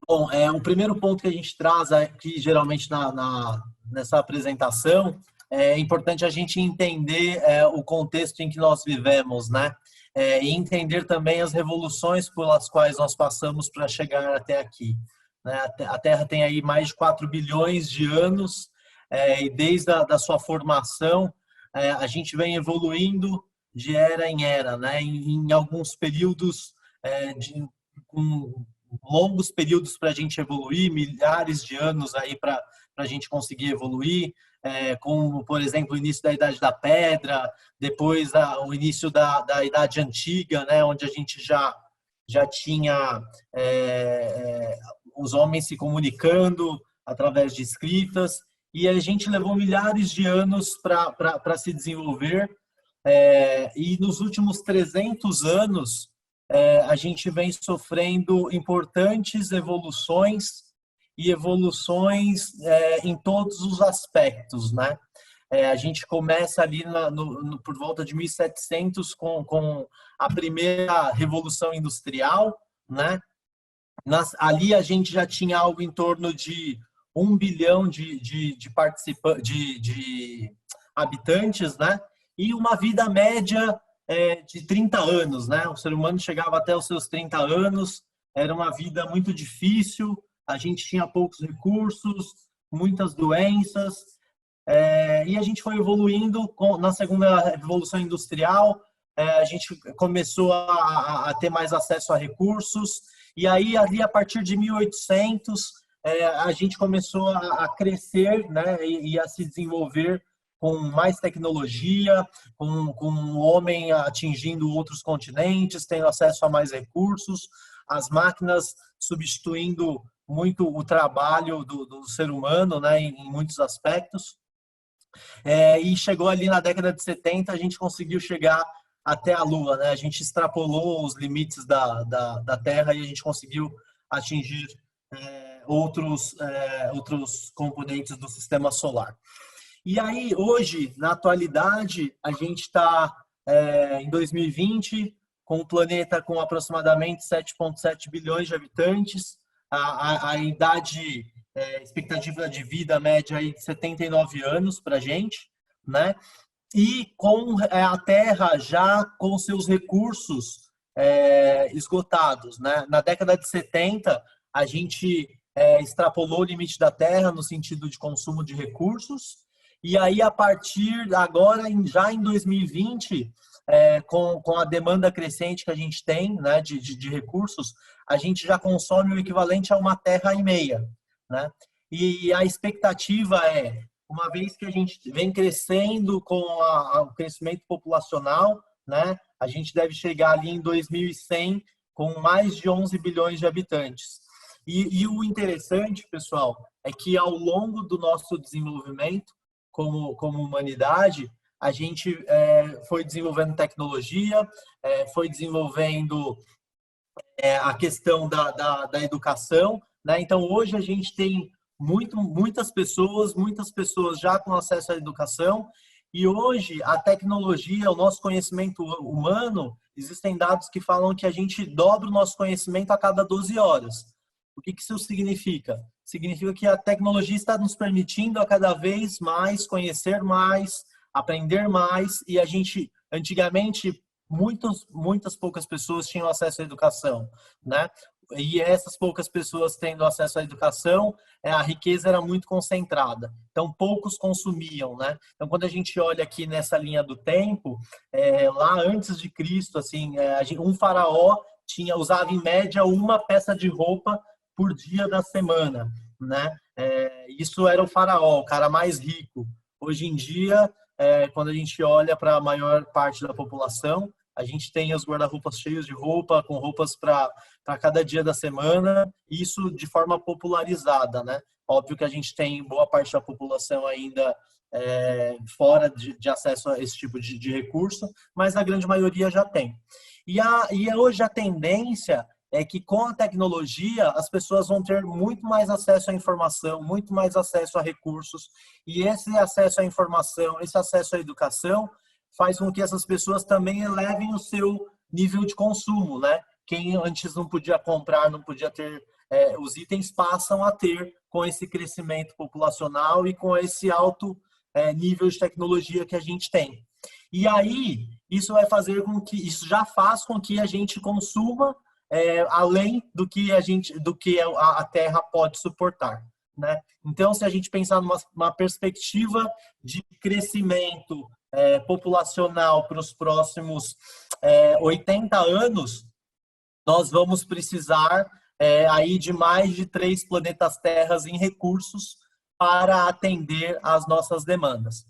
Bom, o primeiro ponto que a gente traz aqui, geralmente, nessa apresentação, é importante a gente entender o contexto em que nós vivemos, né? E entender também as revoluções pelas quais nós passamos para chegar até aqui, né? A Terra tem aí mais de 4 bilhões de anos, e desde da sua formação, a gente vem evoluindo de era em era, né? Em alguns períodos, com longos períodos para a gente evoluir, milhares de anos aí para a gente conseguir evoluir, como, por exemplo, o início da Idade da Pedra, depois o início da Idade Antiga, né, onde a gente já tinha os homens se comunicando através de escritas, e a gente levou milhares de anos para se desenvolver, e nos últimos 300 anos, a gente vem sofrendo importantes evoluções e evoluções em todos os aspectos, né? A gente começa ali por volta de 1700 com a primeira revolução industrial, né? Ali a gente já tinha algo em torno de 1 bilhão de habitantes, né? E uma vida média de 30 anos, né? O ser humano chegava até os seus 30 anos, era uma vida muito difícil, a gente tinha poucos recursos, muitas doenças, e a gente foi evoluindo na segunda revolução industrial, a gente começou a ter mais acesso a recursos, e aí ali a partir de 1800 a gente começou a crescer, né, e a se desenvolver com mais tecnologia, com o homem atingindo outros continentes, tendo acesso a mais recursos, as máquinas substituindo muito o trabalho do ser humano, né, em muitos aspectos. E chegou ali na década de 70, a gente conseguiu chegar até a Lua, né? A gente extrapolou os limites da Terra e a gente conseguiu atingir outros componentes do sistema solar. E aí, hoje, na atualidade, a gente está em 2020, com o planeta com aproximadamente 7,7 bilhões de habitantes, a expectativa de vida média aí de 79 anos para a gente, né? E com a Terra já com seus recursos esgotados, né? Na década de 70, a gente extrapolou o limite da Terra no sentido de consumo de recursos, e aí a partir agora, já em 2020, com a demanda crescente que a gente tem, né, de recursos, a gente já consome o equivalente a uma terra e meia, né? E a expectativa uma vez que a gente vem crescendo com o crescimento populacional, né, a gente deve chegar ali em 2100 com mais de 11 bilhões de habitantes. E o interessante, pessoal, é que ao longo do nosso desenvolvimento como humanidade, a gente foi desenvolvendo tecnologia, foi desenvolvendo a questão da educação, né? Então, hoje a gente tem muitas pessoas já com acesso à educação, e hoje a tecnologia, o nosso conhecimento humano, existem dados que falam que a gente dobra o nosso conhecimento a cada 12 horas. O que isso significa? Significa que a tecnologia está nos permitindo a cada vez mais conhecer mais, aprender mais, e a gente, antigamente, muitas poucas pessoas tinham acesso à educação, né? E essas poucas pessoas tendo acesso à educação, a riqueza era muito concentrada. Então, poucos consumiam, né? Então, quando a gente olha aqui nessa linha do tempo, lá antes de Cristo, assim, um faraó usava em média uma peça de roupa por dia da semana, né? Isso era o faraó, o cara mais rico. Hoje em dia, quando a gente olha para a maior parte da população, a gente tem os guarda-roupas cheios de roupa, com roupas para cada dia da semana, isso de forma popularizada, né? Óbvio que a gente tem boa parte da população ainda fora de acesso a esse tipo de recurso, mas a grande maioria já tem. E hoje a tendência é que com a tecnologia as pessoas vão ter muito mais acesso à informação, muito mais acesso a recursos, e esse acesso à informação, esse acesso à educação faz com que essas pessoas também elevem o seu nível de consumo, né? Quem antes não podia comprar, não podia ter os itens passam a ter com esse crescimento populacional e com esse alto nível de tecnologia que a gente tem. E aí, isso vai fazer com que, isso já faz com que a gente consuma além do que a Terra pode suportar, né? Então, se a gente pensar numa perspectiva de crescimento populacional para os próximos 80 anos, nós vamos precisar aí de mais de 3 planetas Terras em recursos para atender às nossas demandas.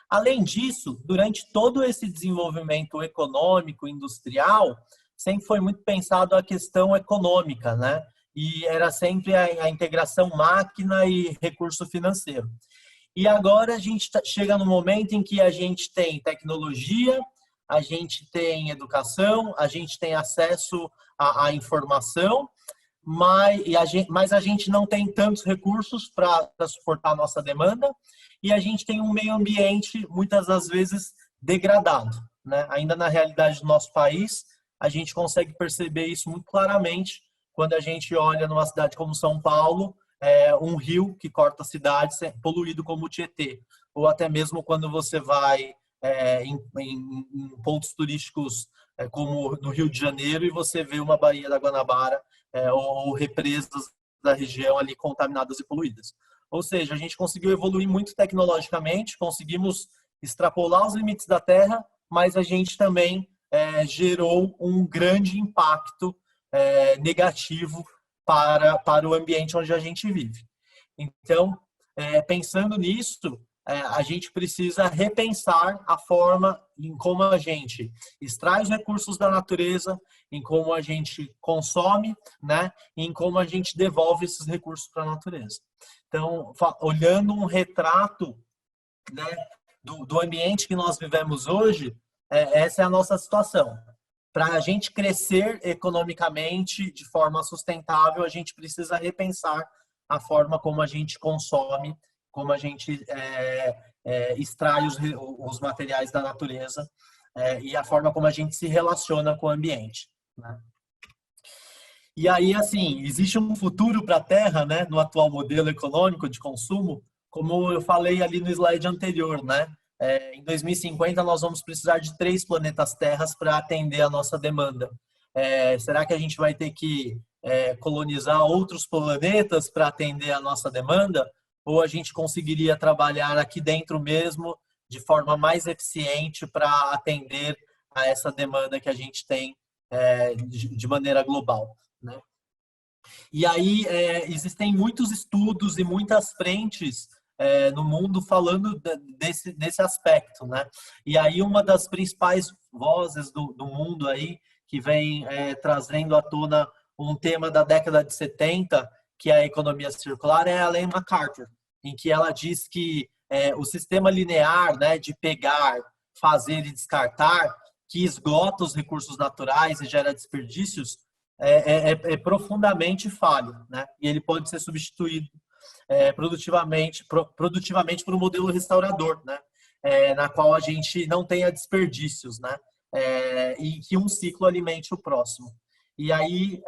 Além disso, durante todo esse desenvolvimento econômico, industrial, sempre foi muito pensado a questão econômica, né? E era sempre a integração máquina e recurso financeiro. E agora a gente chega no momento em que a gente tem tecnologia, a gente tem educação, a gente tem acesso à informação, mas a gente não tem tantos recursos para suportar a nossa demanda e a gente tem um meio ambiente, muitas das vezes, degradado, né? Ainda na realidade do nosso país, a gente consegue perceber isso muito claramente quando a gente olha numa cidade como São Paulo, um rio que corta a cidade poluído como o Tietê, ou até mesmo quando você vai em pontos turísticos como no Rio de Janeiro e você vê uma Baía da Guanabara ou represas da região ali contaminadas e poluídas. Ou seja, a gente conseguiu evoluir muito tecnologicamente, conseguimos extrapolar os limites da Terra, mas a gente também gerou um grande impacto negativo para o ambiente onde a gente vive. Então, pensando nisso, a gente precisa repensar a forma em como a gente extrai os recursos da natureza, em como a gente consome, né, e em como a gente devolve esses recursos para a natureza. Então, olhando um retrato, né, do ambiente que nós vivemos hoje, essa é a nossa situação. Para a gente crescer economicamente de forma sustentável, a gente precisa repensar a forma como a gente consome, como a gente extrai os materiais da natureza e a forma como a gente se relaciona com o ambiente, né? E aí, assim, existe um futuro para a Terra, né, no atual modelo econômico de consumo, como eu falei ali no slide anterior, né? Em 2050, nós vamos precisar de 3 planetas Terras para atender a nossa demanda. Será que a gente vai ter que colonizar outros planetas para atender a nossa demanda? Ou a gente conseguiria trabalhar aqui dentro mesmo de forma mais eficiente para atender a essa demanda que a gente tem de maneira global, né? E aí existem muitos estudos e muitas frentes no mundo falando desse aspecto, né? E aí uma das principais vozes do mundo aí que vem trazendo à tona um tema da década de 70, que é a economia circular, é a Ellen MacArthur, em que ela diz que o sistema linear, né, de pegar, fazer e descartar, que esgota os recursos naturais e gera desperdícios, é profundamente falho, né? E ele pode ser substituído produtivamente por um modelo restaurador, né? Na qual a gente não tenha desperdícios, né? E que um ciclo alimente o próximo. E aí,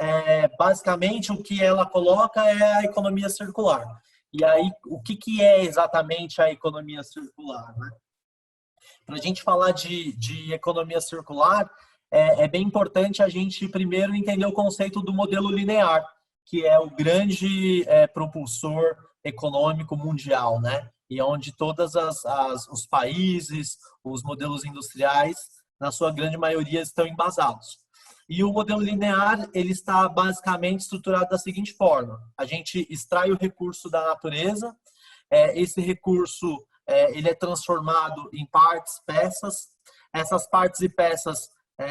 basicamente, o que ela coloca é a economia circular. E aí, o que é exatamente a economia circular, né? Para a gente falar de economia circular, bem importante a gente primeiro entender o conceito do modelo linear, que é o grande propulsor econômico mundial, né? E onde todos os países, os modelos industriais, na sua grande maioria, estão embasados. E o modelo linear, ele está basicamente estruturado da seguinte forma: a gente extrai o recurso da natureza, esse recurso ele é transformado em partes, peças, essas partes e peças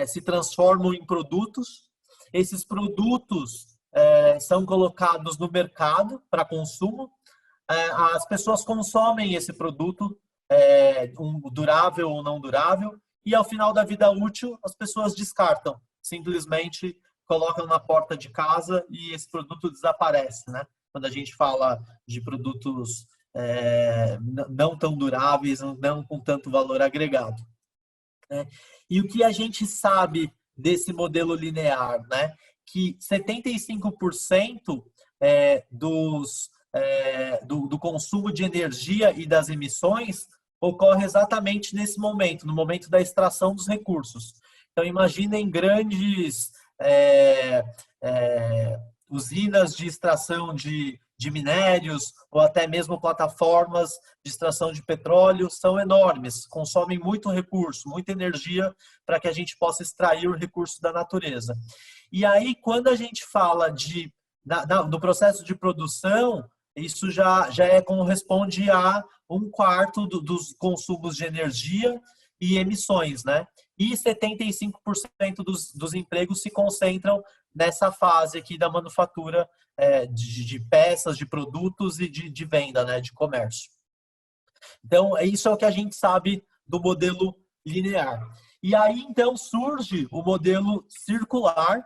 se transformam em produtos, esses produtos são colocados no mercado para consumo, as pessoas consomem esse produto, durável ou não durável, e ao final da vida útil as pessoas descartam, simplesmente colocam na porta de casa e esse produto desaparece, né? Quando a gente fala de produtos não tão duráveis, não com tanto valor agregado, né? E o que a gente sabe desse modelo linear, né? Que 75% do consumo de energia e das emissões ocorre exatamente nesse momento, no momento da extração dos recursos. Então, imaginem grandes usinas de extração de minérios ou até mesmo plataformas de extração de petróleo, são enormes, consomem muito recurso, muita energia para que a gente possa extrair o recurso da natureza. E aí, quando a gente fala do processo de produção, isso já corresponde a 1/4 dos consumos de energia e emissões, né? E 75% dos empregos se concentram nessa fase aqui da manufatura de peças, de produtos e de venda, né, de comércio. Então, isso é o que a gente sabe do modelo linear. E aí, então, surge o modelo circular,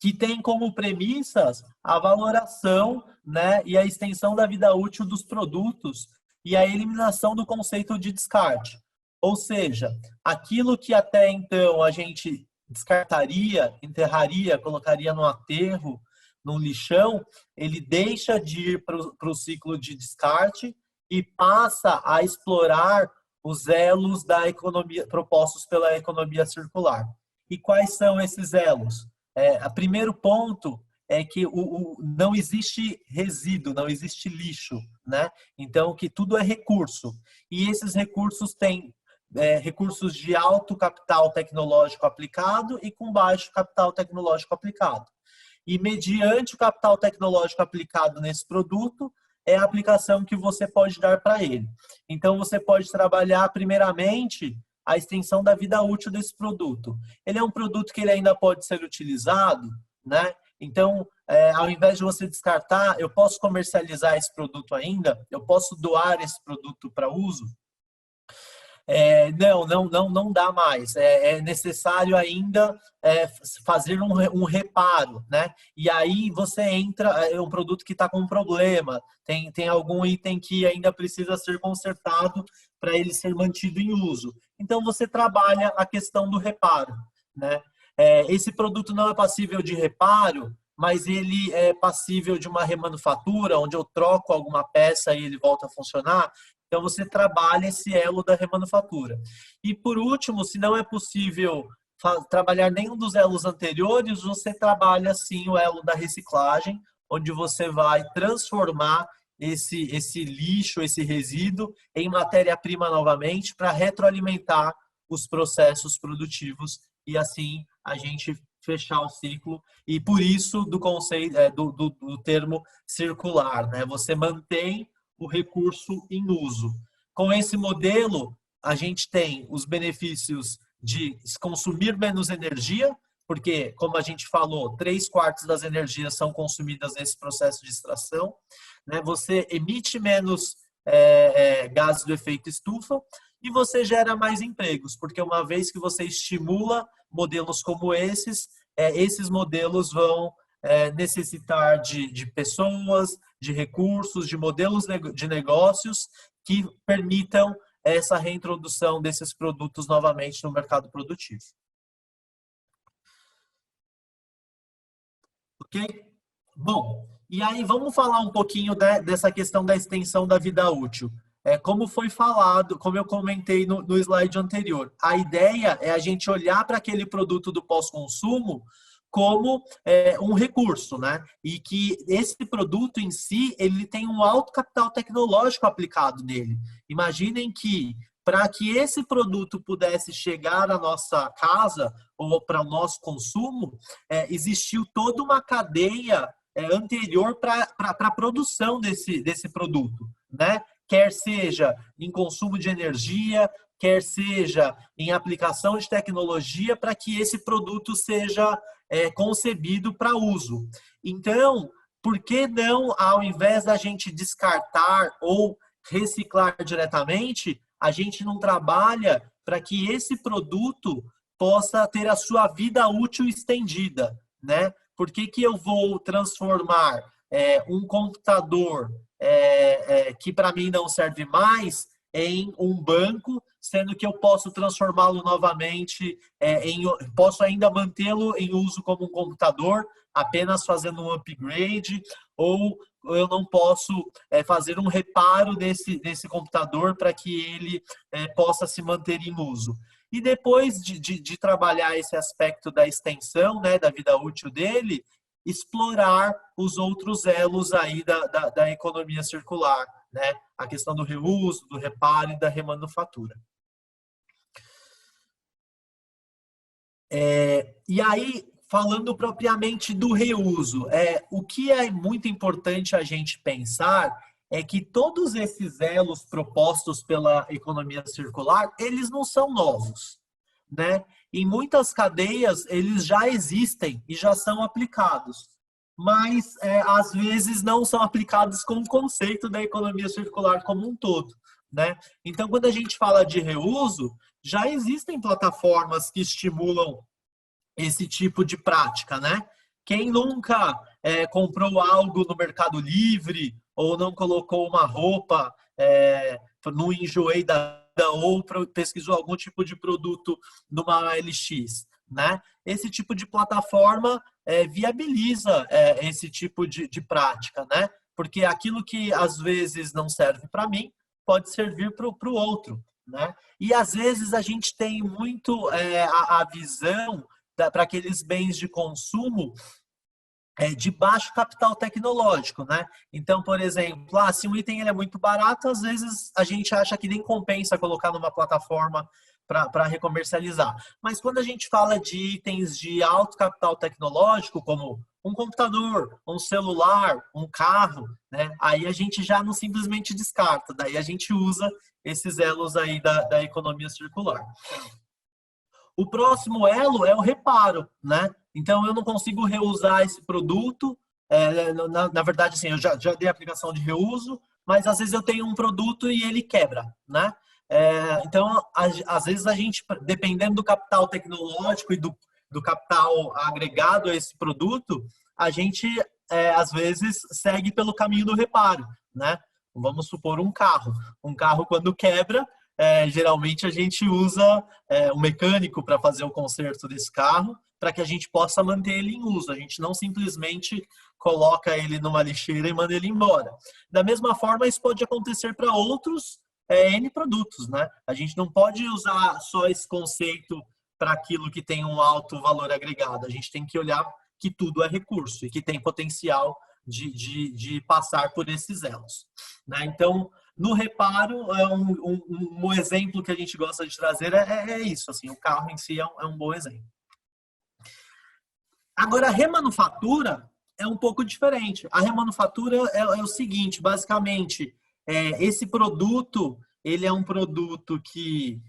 que tem como premissas a valoração, né, e a extensão da vida útil dos produtos e a eliminação do conceito de descarte. Ou seja, aquilo que até então a gente descartaria, enterraria, colocaria no aterro, num lixão, ele deixa de ir para o ciclo de descarte e passa a explorar os elos da economia propostos pela economia circular. E quais são esses elos? O primeiro ponto é que não existe resíduo, não existe lixo, né? Então, que tudo é recurso. E esses recursos têm recursos de alto capital tecnológico aplicado e com baixo capital tecnológico aplicado. E mediante o capital tecnológico aplicado nesse produto, é a aplicação que você pode dar para ele. Então, você pode trabalhar, primeiramente, a extensão da vida útil desse produto. Ele é um produto que ele ainda pode ser utilizado, né? Então, ao invés de você descartar, eu posso comercializar esse produto ainda? Eu posso doar esse produto para uso? Não dá mais. É necessário ainda fazer um reparo, né? E aí você entra, é um produto que está com um problema, tem algum item que ainda precisa ser consertado para ele ser mantido em uso. Então você trabalha a questão do reparo, né? Esse produto não é passível de reparo, mas ele é passível de uma remanufatura, onde eu troco alguma peça e ele volta a funcionar. Então, você trabalha esse elo da remanufatura. E, por último, se não é possível trabalhar nenhum dos elos anteriores, você trabalha, sim, o elo da reciclagem, onde você vai transformar esse lixo, esse resíduo, em matéria-prima novamente, para retroalimentar os processos produtivos e, assim, a gente fechar o ciclo. E, por isso, do conceito, do termo circular, né? Você mantém o recurso em uso. Com esse modelo, a gente tem os benefícios de consumir menos energia, porque, como a gente falou, 3/4 das energias são consumidas nesse processo de extração, né? Você emite menos gases do efeito estufa e você gera mais empregos, porque uma vez que você estimula modelos como esses modelos vão necessitar de pessoas, de recursos, de modelos de negócios que permitam essa reintrodução desses produtos novamente no mercado produtivo. Ok? Bom, e aí vamos falar um pouquinho dessa questão da extensão da vida útil. Como foi falado, como eu comentei no slide anterior, a ideia é a gente olhar para aquele produto do pós-consumo como um recurso, né? E que esse produto em si, ele tem um alto capital tecnológico aplicado nele. Imaginem que, para que esse produto pudesse chegar à nossa casa ou para o nosso consumo, existiu toda uma cadeia anterior para a produção desse produto, né? Quer seja em consumo de energia, quer seja em aplicação de tecnologia, para que esse produto seja concebido para uso. Então, por que não, ao invés da gente descartar ou reciclar diretamente, a gente não trabalha para que esse produto possa ter a sua vida útil estendida, né? Por que eu vou transformar um computador que para mim não serve mais em um banco, sendo que eu posso transformá-lo novamente, posso ainda mantê-lo em uso como um computador, apenas fazendo um upgrade, ou eu não posso fazer um reparo nesse computador para que ele possa se manter em uso. E depois de trabalhar esse aspecto da extensão, né, da vida útil dele, explorar os outros elos aí da economia circular, né? A questão do reuso, do reparo e da remanufatura. E aí, falando propriamente do reuso, o que é muito importante a gente pensar é que todos esses elos propostos pela economia circular, eles não são novos, né? Em muitas cadeias, eles já existem e já são aplicados, mas às vezes não são aplicados com o conceito da economia circular como um todo, né? Então, quando a gente fala de reuso, já existem plataformas que estimulam esse tipo de prática, né? Quem nunca comprou algo no Mercado Livre ou não colocou uma roupa no Enjoei da vida ou pesquisou algum tipo de produto numa OLX, né? Esse tipo de plataforma viabiliza esse tipo de prática, né? Porque aquilo que às vezes não serve para mim pode servir para o outro, né? E às vezes a gente tem muito a visão para aqueles bens de consumo de baixo capital tecnológico, né? Então, por exemplo, se um item ele é muito barato, às vezes a gente acha que nem compensa colocar numa plataforma para recomercializar. Mas quando a gente fala de itens de alto capital tecnológico, como um computador, um celular, um carro, né? Aí a gente já não simplesmente descarta, daí a gente usa esses elos aí da economia circular. O próximo elo é o reparo, né? Então, eu não consigo reusar esse produto. Na verdade, assim, eu já dei aplicação de reuso, mas às vezes eu tenho um produto e ele quebra, né? Então, às vezes a gente, dependendo do capital tecnológico e do capital agregado a esse produto, a gente, às vezes, segue pelo caminho do reparo, né? Vamos supor um carro. Um carro, quando quebra, geralmente a gente usa um mecânico para fazer o conserto desse carro, para que a gente possa manter ele em uso. A gente não simplesmente coloca ele numa lixeira e manda ele embora. Da mesma forma, isso pode acontecer para outros N produtos, né? A gente não pode usar só esse conceito para aquilo que tem um alto valor agregado. A gente tem que olhar que tudo é recurso e que tem potencial de passar por esses elos, né? Então, no reparo, um exemplo que a gente gosta de trazer isso. Assim, o carro em si é um bom exemplo. Agora, a remanufatura é um pouco diferente. A remanufatura é o seguinte, basicamente, esse produto, ele é um produto que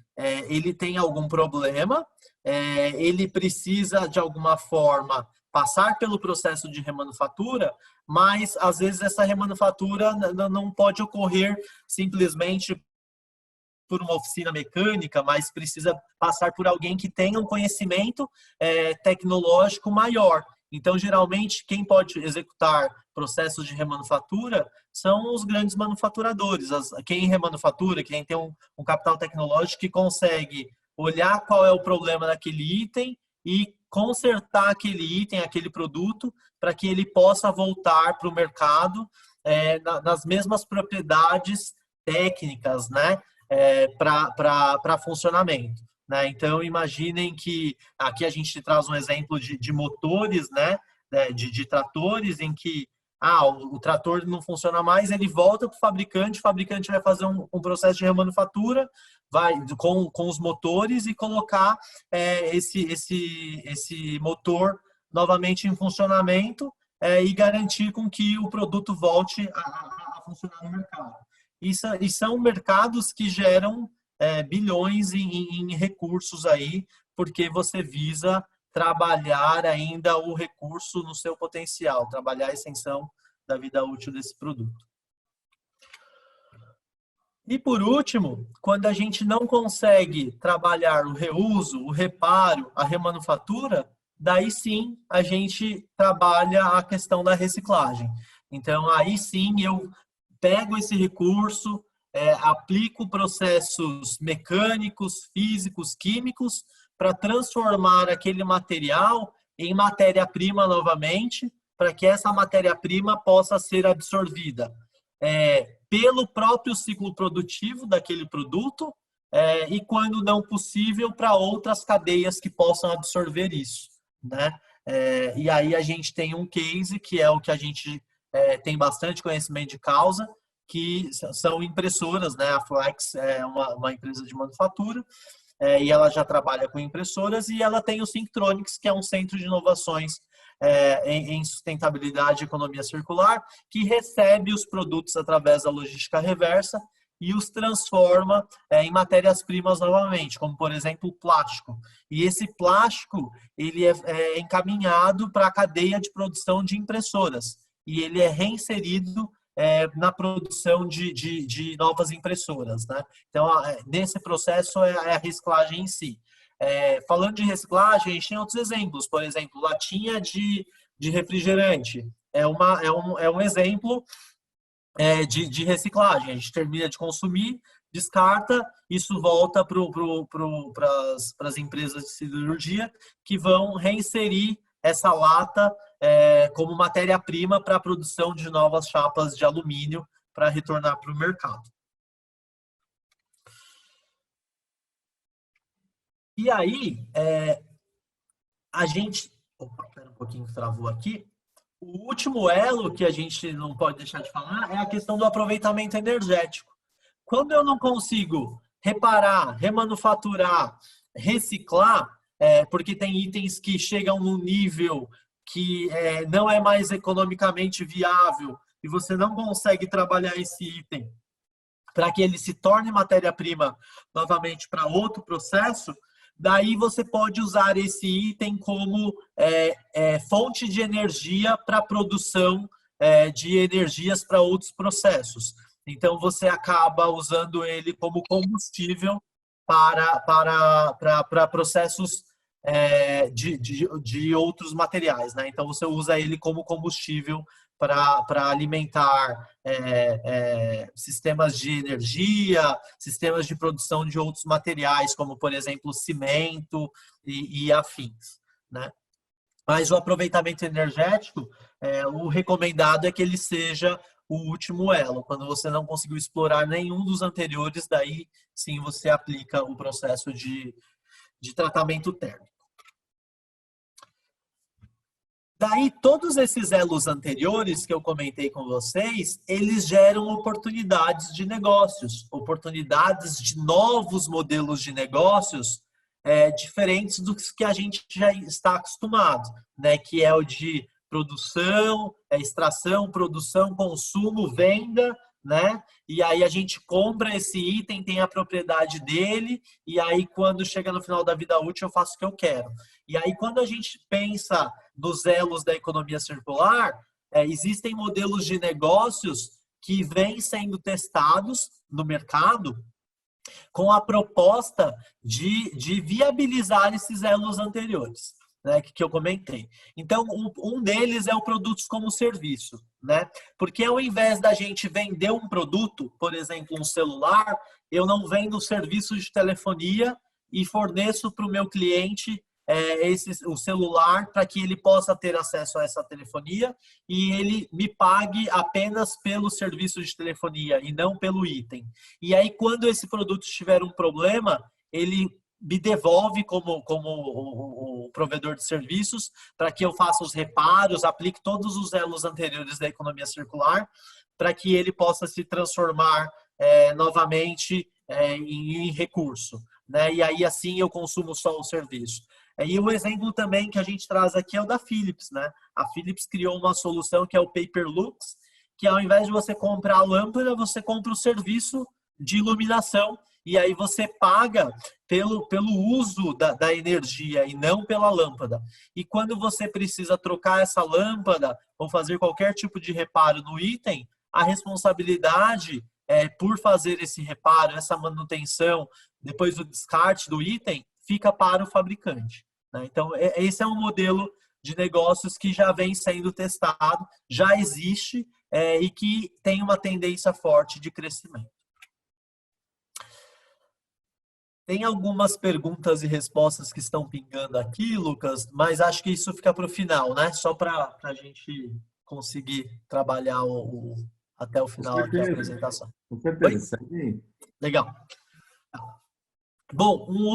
ele tem algum problema, ele precisa, de alguma forma, passar pelo processo de remanufatura, mas, às vezes, essa remanufatura não pode ocorrer simplesmente por uma oficina mecânica, mas precisa passar por alguém que tenha um conhecimento tecnológico maior. Então, geralmente, quem pode executar processos de remanufatura são os grandes manufaturadores. Quem remanufatura, quem tem um capital tecnológico que consegue olhar qual é o problema daquele item e consertar aquele item, aquele produto, para que ele possa voltar para o mercado nas mesmas propriedades técnicas, né? Para funcionamento, né? Então, imaginem que aqui a gente traz um exemplo de motores, né? De tratores, em que o trator não funciona mais, ele volta para o fabricante vai fazer um processo de remanufatura, vai com os motores e colocar esse motor novamente em funcionamento e garantir com que o produto volte a funcionar no mercado. E são mercados que geram bilhões em recursos aí, porque você visa trabalhar ainda o recurso no seu potencial, trabalhar a extensão da vida útil desse produto. E por último, quando a gente não consegue trabalhar o reuso, o reparo, a remanufatura, daí sim a gente trabalha a questão da reciclagem. Então, aí sim eu pego esse recurso, aplico processos mecânicos, físicos, químicos para transformar aquele material em matéria-prima novamente, para que essa matéria-prima possa ser absorvida pelo próprio ciclo produtivo daquele produto e, quando não possível, para outras cadeias que possam absorver isso, né? E aí a gente tem um case que é o que a gente tem bastante conhecimento de causa, que são impressoras, né? A Flex é uma empresa de manufatura e ela já trabalha com impressoras, e ela tem o Synctronics, que é um centro de inovações em sustentabilidade e economia circular, que recebe os produtos através da logística reversa e os transforma em matérias-primas novamente, como, por exemplo, o plástico. E esse plástico ele é encaminhado para a cadeia de produção de impressoras, e ele é reinserido na produção de novas impressoras, né? Então, nesse processo é a reciclagem em si. Falando de reciclagem, a gente tem outros exemplos. Por exemplo, latinha de refrigerante é um exemplo de reciclagem. A gente termina de consumir, descarta, isso volta para as empresas de siderurgia, que vão reinserir essa lata como matéria-prima para a produção de novas chapas de alumínio para retornar para o mercado. E aí, a gente... Opa, espera um pouquinho que travou aqui. O último elo que a gente não pode deixar de falar é a questão do aproveitamento energético. Quando eu não consigo reparar, remanufaturar, reciclar, porque tem itens que chegam num nível que não é mais economicamente viável e você não consegue trabalhar esse item para que ele se torne matéria-prima novamente para outro processo, daí você pode usar esse item como fonte de energia para a produção de energias para outros processos. Então, você acaba usando ele como combustível para processos de outros materiais, né? Então, você usa ele como combustível para alimentar sistemas de energia, sistemas de produção de outros materiais, como, por exemplo, cimento e afins, né? Mas o aproveitamento energético, o recomendado é que ele seja o último elo. Quando você não conseguiu explorar nenhum dos anteriores, daí sim você aplica o processo de tratamento térmico. Daí, todos esses elos anteriores que eu comentei com vocês, eles geram oportunidades de negócios, oportunidades de novos modelos de negócios diferentes dos que a gente já está acostumado, né? Que é o de produção, extração, produção, consumo, venda, né? E aí a gente compra esse item, tem a propriedade dele, e aí quando chega no final da vida útil eu faço o que eu quero. E aí quando a gente pensa nos elos da economia circular, existem modelos de negócios que vêm sendo testados no mercado com a proposta de viabilizar esses elos anteriores, né, que eu comentei. Então, um deles é o produtos como serviço, né? Porque ao invés da gente vender um produto, por exemplo, um celular, eu não vendo serviço de telefonia e forneço para o meu cliente o celular para que ele possa ter acesso a essa telefonia e ele me pague apenas pelo serviço de telefonia e não pelo item. E aí, quando esse produto tiver um problema, ele me devolve como o provedor de serviços para que eu faça os reparos, aplique todos os elos anteriores da economia circular para que ele possa se transformar novamente em recurso, né? E aí assim eu consumo só o serviço. E o exemplo também que a gente traz aqui é o da Philips, né? A Philips criou uma solução que é o Paperlux, que ao invés de você comprar a lâmpada, você compra o serviço de iluminação e aí você paga pelo uso da energia e não pela lâmpada. E quando você precisa trocar essa lâmpada ou fazer qualquer tipo de reparo no item, a responsabilidade por fazer esse reparo, essa manutenção, depois do descarte do item, fica para o fabricante, né? Então, esse é um modelo de negócios que já vem sendo testado, já existe e que tem uma tendência forte de crescimento. Tem algumas perguntas e respostas que estão pingando aqui, Lucas, mas acho que isso fica para o final, né? Só para a gente conseguir trabalhar até o Com final aqui a certeza, apresentação. com Oi? certeza. Segue aí. Legal. Bom, um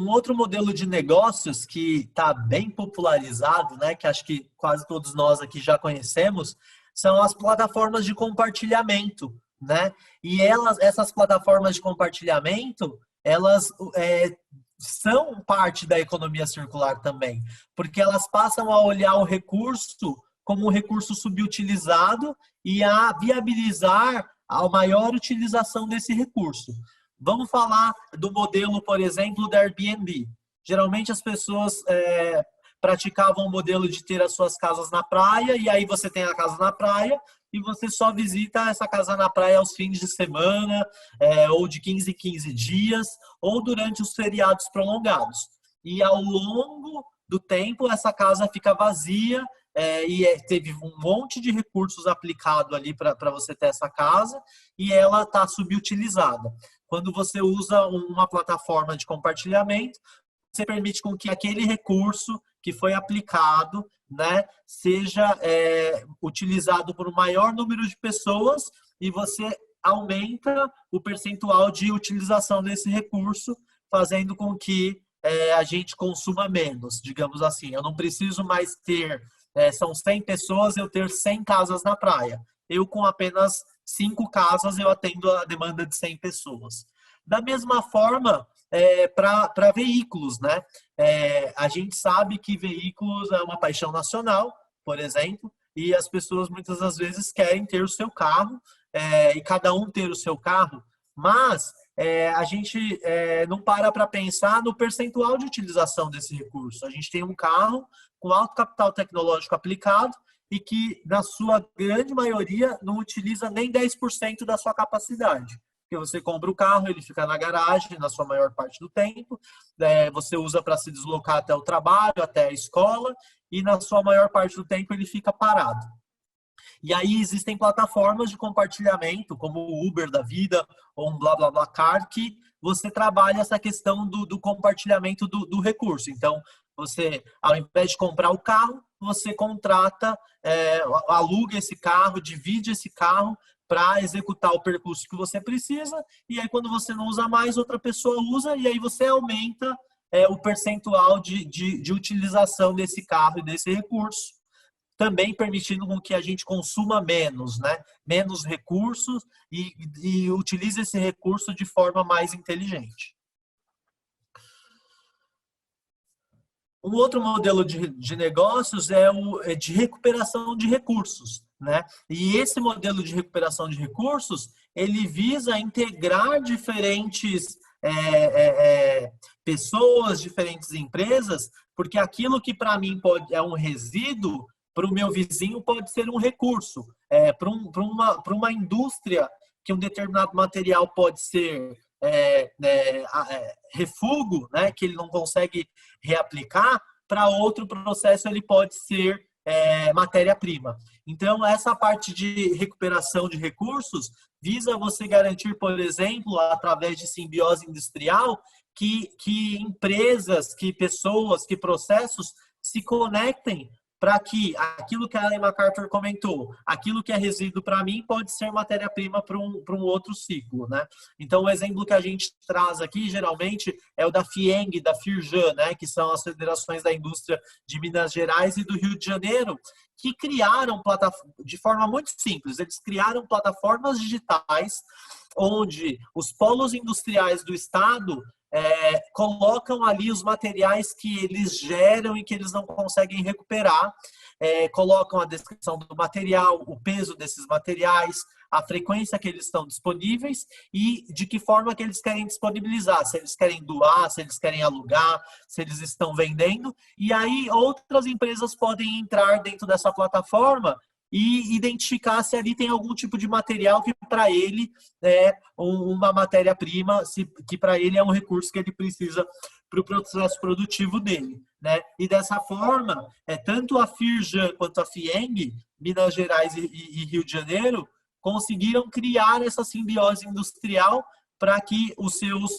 outro modelo de negócios que está bem popularizado, né, que acho que quase todos nós aqui já conhecemos, são as plataformas de compartilhamento, né? E essas plataformas de compartilhamento, elas são parte da economia circular também, porque elas passam a olhar o recurso como um recurso subutilizado e a viabilizar a maior utilização desse recurso. Vamos falar do modelo, por exemplo, da Airbnb. Geralmente as pessoas praticavam o modelo de ter as suas casas na praia, e aí você tem a casa na praia e você só visita essa casa na praia aos fins de semana, ou de 15 em 15 dias, ou durante os feriados prolongados. E ao longo do tempo, essa casa fica vazia, teve um monte de recursos aplicado ali para você ter essa casa, e ela está subutilizada. Quando você usa uma plataforma de compartilhamento, você permite com que aquele recurso que foi aplicado, né, seja utilizado por um maior número de pessoas, e você aumenta o percentual de utilização desse recurso, fazendo com que a gente consuma menos, digamos assim. Eu não preciso mais ter, são 100 pessoas, eu ter 100 casas na praia. Eu, com apenas 5 casas, eu atendo a demanda de 100 pessoas. Da mesma forma, para veículos, né? A gente sabe que veículos é uma paixão nacional, por exemplo, e as pessoas muitas das vezes querem ter o seu carro, e cada um ter o seu carro, mas a gente não para pensar no percentual de utilização desse recurso. A gente tem um carro com alto capital tecnológico aplicado e que, na sua grande maioria, não utiliza nem 10% da sua capacidade. Porque você compra o carro, ele fica na garagem na sua maior parte do tempo, você usa para se deslocar até o trabalho, até a escola, e na sua maior parte do tempo ele fica parado. E aí existem plataformas de compartilhamento, como o Uber da vida, ou um BlaBlaCar, que você trabalha essa questão do compartilhamento do recurso. Então, você, ao invés de comprar o carro, você contrata, aluga esse carro, divide esse carro para executar o percurso que você precisa, e aí quando você não usa mais, outra pessoa usa, e aí você aumenta o percentual de utilização desse carro e desse recurso, também permitindo com que a gente consuma menos, né? Menos recursos e utilize esse recurso de forma mais inteligente. Um outro modelo de negócios é o de recuperação de recursos, né? E esse modelo de recuperação de recursos, ele visa integrar diferentes pessoas, diferentes empresas, porque aquilo que para mim é um resíduo, para o meu vizinho pode ser um recurso. Para uma indústria, que um determinado material pode ser refúgio, né, que ele não consegue reaplicar, para outro processo ele pode ser matéria-prima. Então, essa parte de recuperação de recursos visa você garantir, por exemplo, através de simbiose industrial, que empresas, que pessoas, que processos se conectem para que aquilo que a Ellen MacArthur comentou, aquilo que é resíduo para mim pode ser matéria-prima para um outro ciclo, né? Então, o exemplo que a gente traz aqui, geralmente, é o da FIENG, da Firjan, né? Que são as federações da indústria de Minas Gerais e do Rio de Janeiro, que criaram, de forma muito simples, eles criaram plataformas digitais onde os polos industriais do estado colocam ali os materiais que eles geram e que eles não conseguem recuperar, colocam a descrição do material, o peso desses materiais, a frequência que eles estão disponíveis e de que forma que eles querem disponibilizar, se eles querem doar, se eles querem alugar, se eles estão vendendo, e aí outras empresas podem entrar dentro dessa plataforma e identificar se ali tem algum tipo de material que para ele é uma matéria-prima, que para ele é um recurso que ele precisa para o processo produtivo dele, né? E dessa forma, tanto a Firjan quanto a FIENG, Minas Gerais e Rio de Janeiro, conseguiram criar essa simbiose industrial para que os seus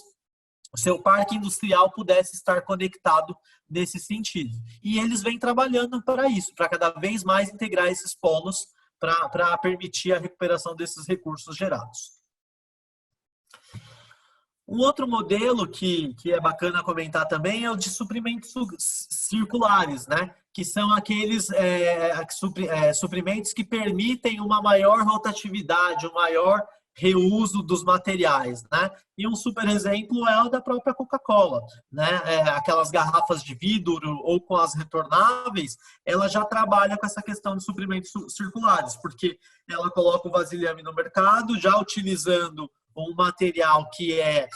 seu parque industrial pudesse estar conectado nesse sentido. E eles vêm trabalhando para isso, para cada vez mais integrar esses polos para permitir a recuperação desses recursos gerados. Um outro modelo que é bacana comentar também é o de suprimentos circulares, né? Que são aqueles suprimentos que permitem uma maior rotatividade, um maior reuso dos materiais, né? E um super exemplo é o da própria Coca-Cola, né? Aquelas garrafas de vidro ou com as retornáveis, ela já trabalha com essa questão de suprimentos circulares, porque ela coloca o vasilhame no mercado, já utilizando um material que é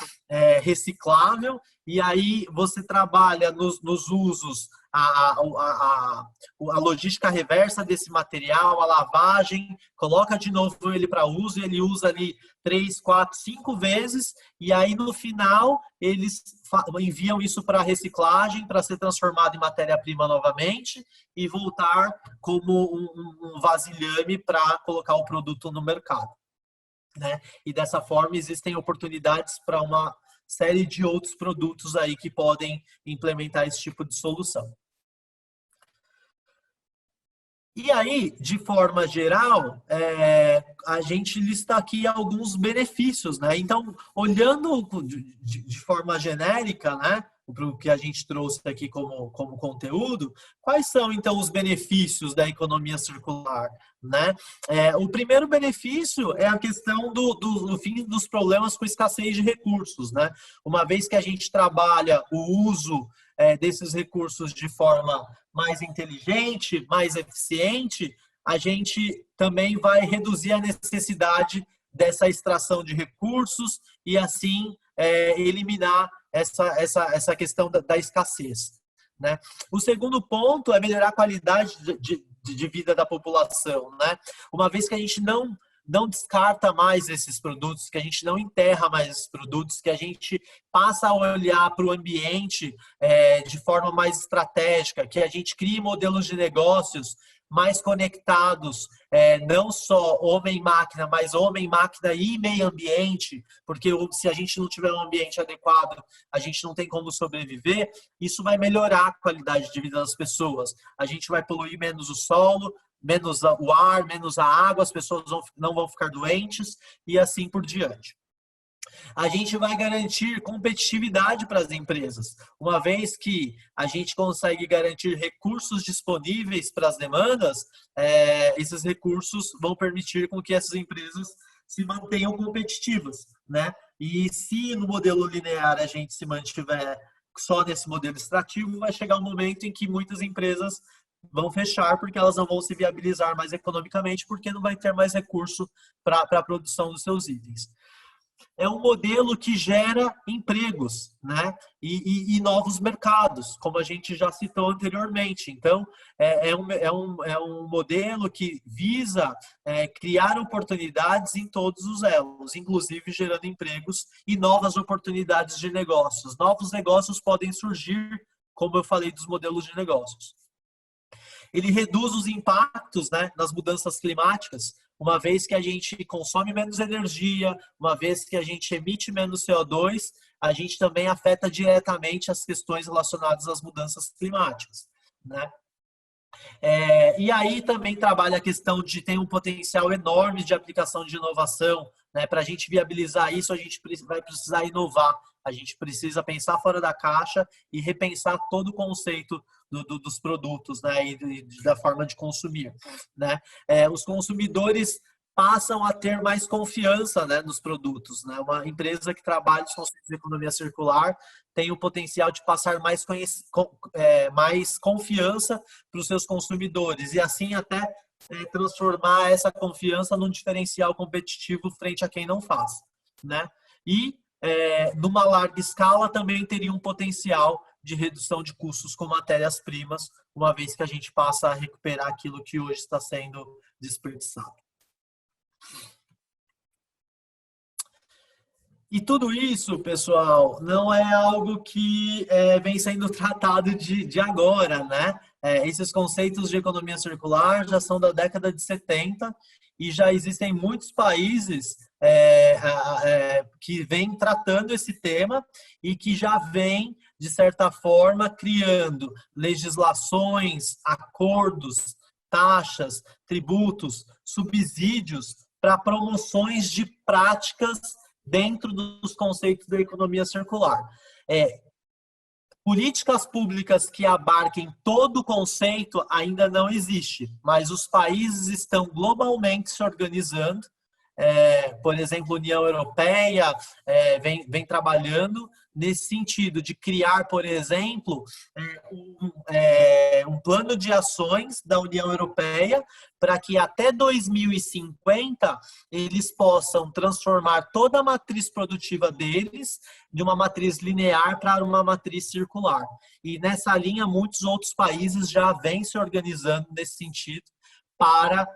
reciclável, e aí você trabalha nos usos, a logística reversa desse material, a lavagem, coloca de novo ele para uso, ele usa ali 3, 4, 5 vezes, e aí no final eles enviam isso para reciclagem, para ser transformado em matéria-prima novamente e voltar como um vasilhame para colocar o produto no mercado, né? E dessa forma existem oportunidades para uma série de outros produtos aí que podem implementar esse tipo de solução. E aí, de forma geral, a gente lista aqui alguns benefícios, né? Então, olhando de forma genérica, né, para o que a gente trouxe aqui como conteúdo, quais são, então, os benefícios da economia circular, né? O primeiro benefício é a questão do fim dos problemas com escassez de recursos, né? Uma vez que a gente trabalha o uso desses recursos de forma mais inteligente, mais eficiente, a gente também vai reduzir a necessidade dessa extração de recursos e, assim, eliminar essa questão da escassez, né? O segundo ponto é melhorar a qualidade de vida da população, né? Uma vez que a gente não descarta mais esses produtos, que a gente não enterra mais esses produtos, que a gente passa a olhar para o ambiente de forma mais estratégica, que a gente crie modelos de negócios mais conectados, não só homem-máquina, mas homem-máquina e meio ambiente, porque se a gente não tiver um ambiente adequado, a gente não tem como sobreviver, isso vai melhorar a qualidade de vida das pessoas. A gente vai poluir menos o solo, menos o ar, menos a água, as pessoas não vão ficar doentes e assim por diante. A gente vai garantir competitividade para as empresas, uma vez que a gente consegue garantir recursos disponíveis para as demandas, esses recursos vão permitir com que essas empresas se mantenham competitivas, né? E se no modelo linear a gente se mantiver só nesse modelo extrativo, vai chegar um momento em que muitas empresas vão fechar porque elas não vão se viabilizar mais economicamente, porque não vai ter mais recurso para a produção dos seus itens. É um modelo que gera empregos, né? E novos mercados, como a gente já citou anteriormente. Então, é um modelo que visa criar oportunidades em todos os elos, inclusive gerando empregos e novas oportunidades de negócios. Novos negócios podem surgir, como eu falei, dos modelos de negócios. Ele reduz os impactos, né, nas mudanças climáticas, uma vez que a gente consome menos energia, uma vez que a gente emite menos CO2, a gente também afeta diretamente as questões relacionadas às mudanças climáticas, né? E aí também trabalha a questão de ter um potencial enorme de aplicação de inovação, né? Para a gente viabilizar isso, a gente vai precisar inovar, a gente precisa pensar fora da caixa e repensar todo o conceito dos produtos, né? E da forma de consumir, né? Os consumidores passam a ter mais confiança, né, nos produtos, né? Uma empresa que trabalha com conceitos de economia circular tem o potencial de passar mais confiança para os seus consumidores e assim até transformar essa confiança num diferencial competitivo frente a quem não faz, né? E numa larga escala também teria um potencial de redução de custos com matérias-primas, uma vez que a gente passa a recuperar aquilo que hoje está sendo desperdiçado. E tudo isso, pessoal, não é algo que vem sendo tratado de agora, né? esses conceitos de economia circular já são da década de 70 e já existem muitos países que vêm tratando esse tema e que já vêm, de certa forma, criando legislações, acordos, taxas, tributos, subsídios para promoções de práticas dentro dos conceitos da economia circular. Políticas públicas que abarquem todo o conceito ainda não existe, mas os países estão globalmente se organizando. Por exemplo, a União Europeia vem trabalhando nesse sentido de criar, por exemplo, um plano de ações da União Europeia para que até 2050 eles possam transformar toda a matriz produtiva deles de uma matriz linear para uma matriz circular. E nessa linha, muitos outros países já vêm se organizando nesse sentido para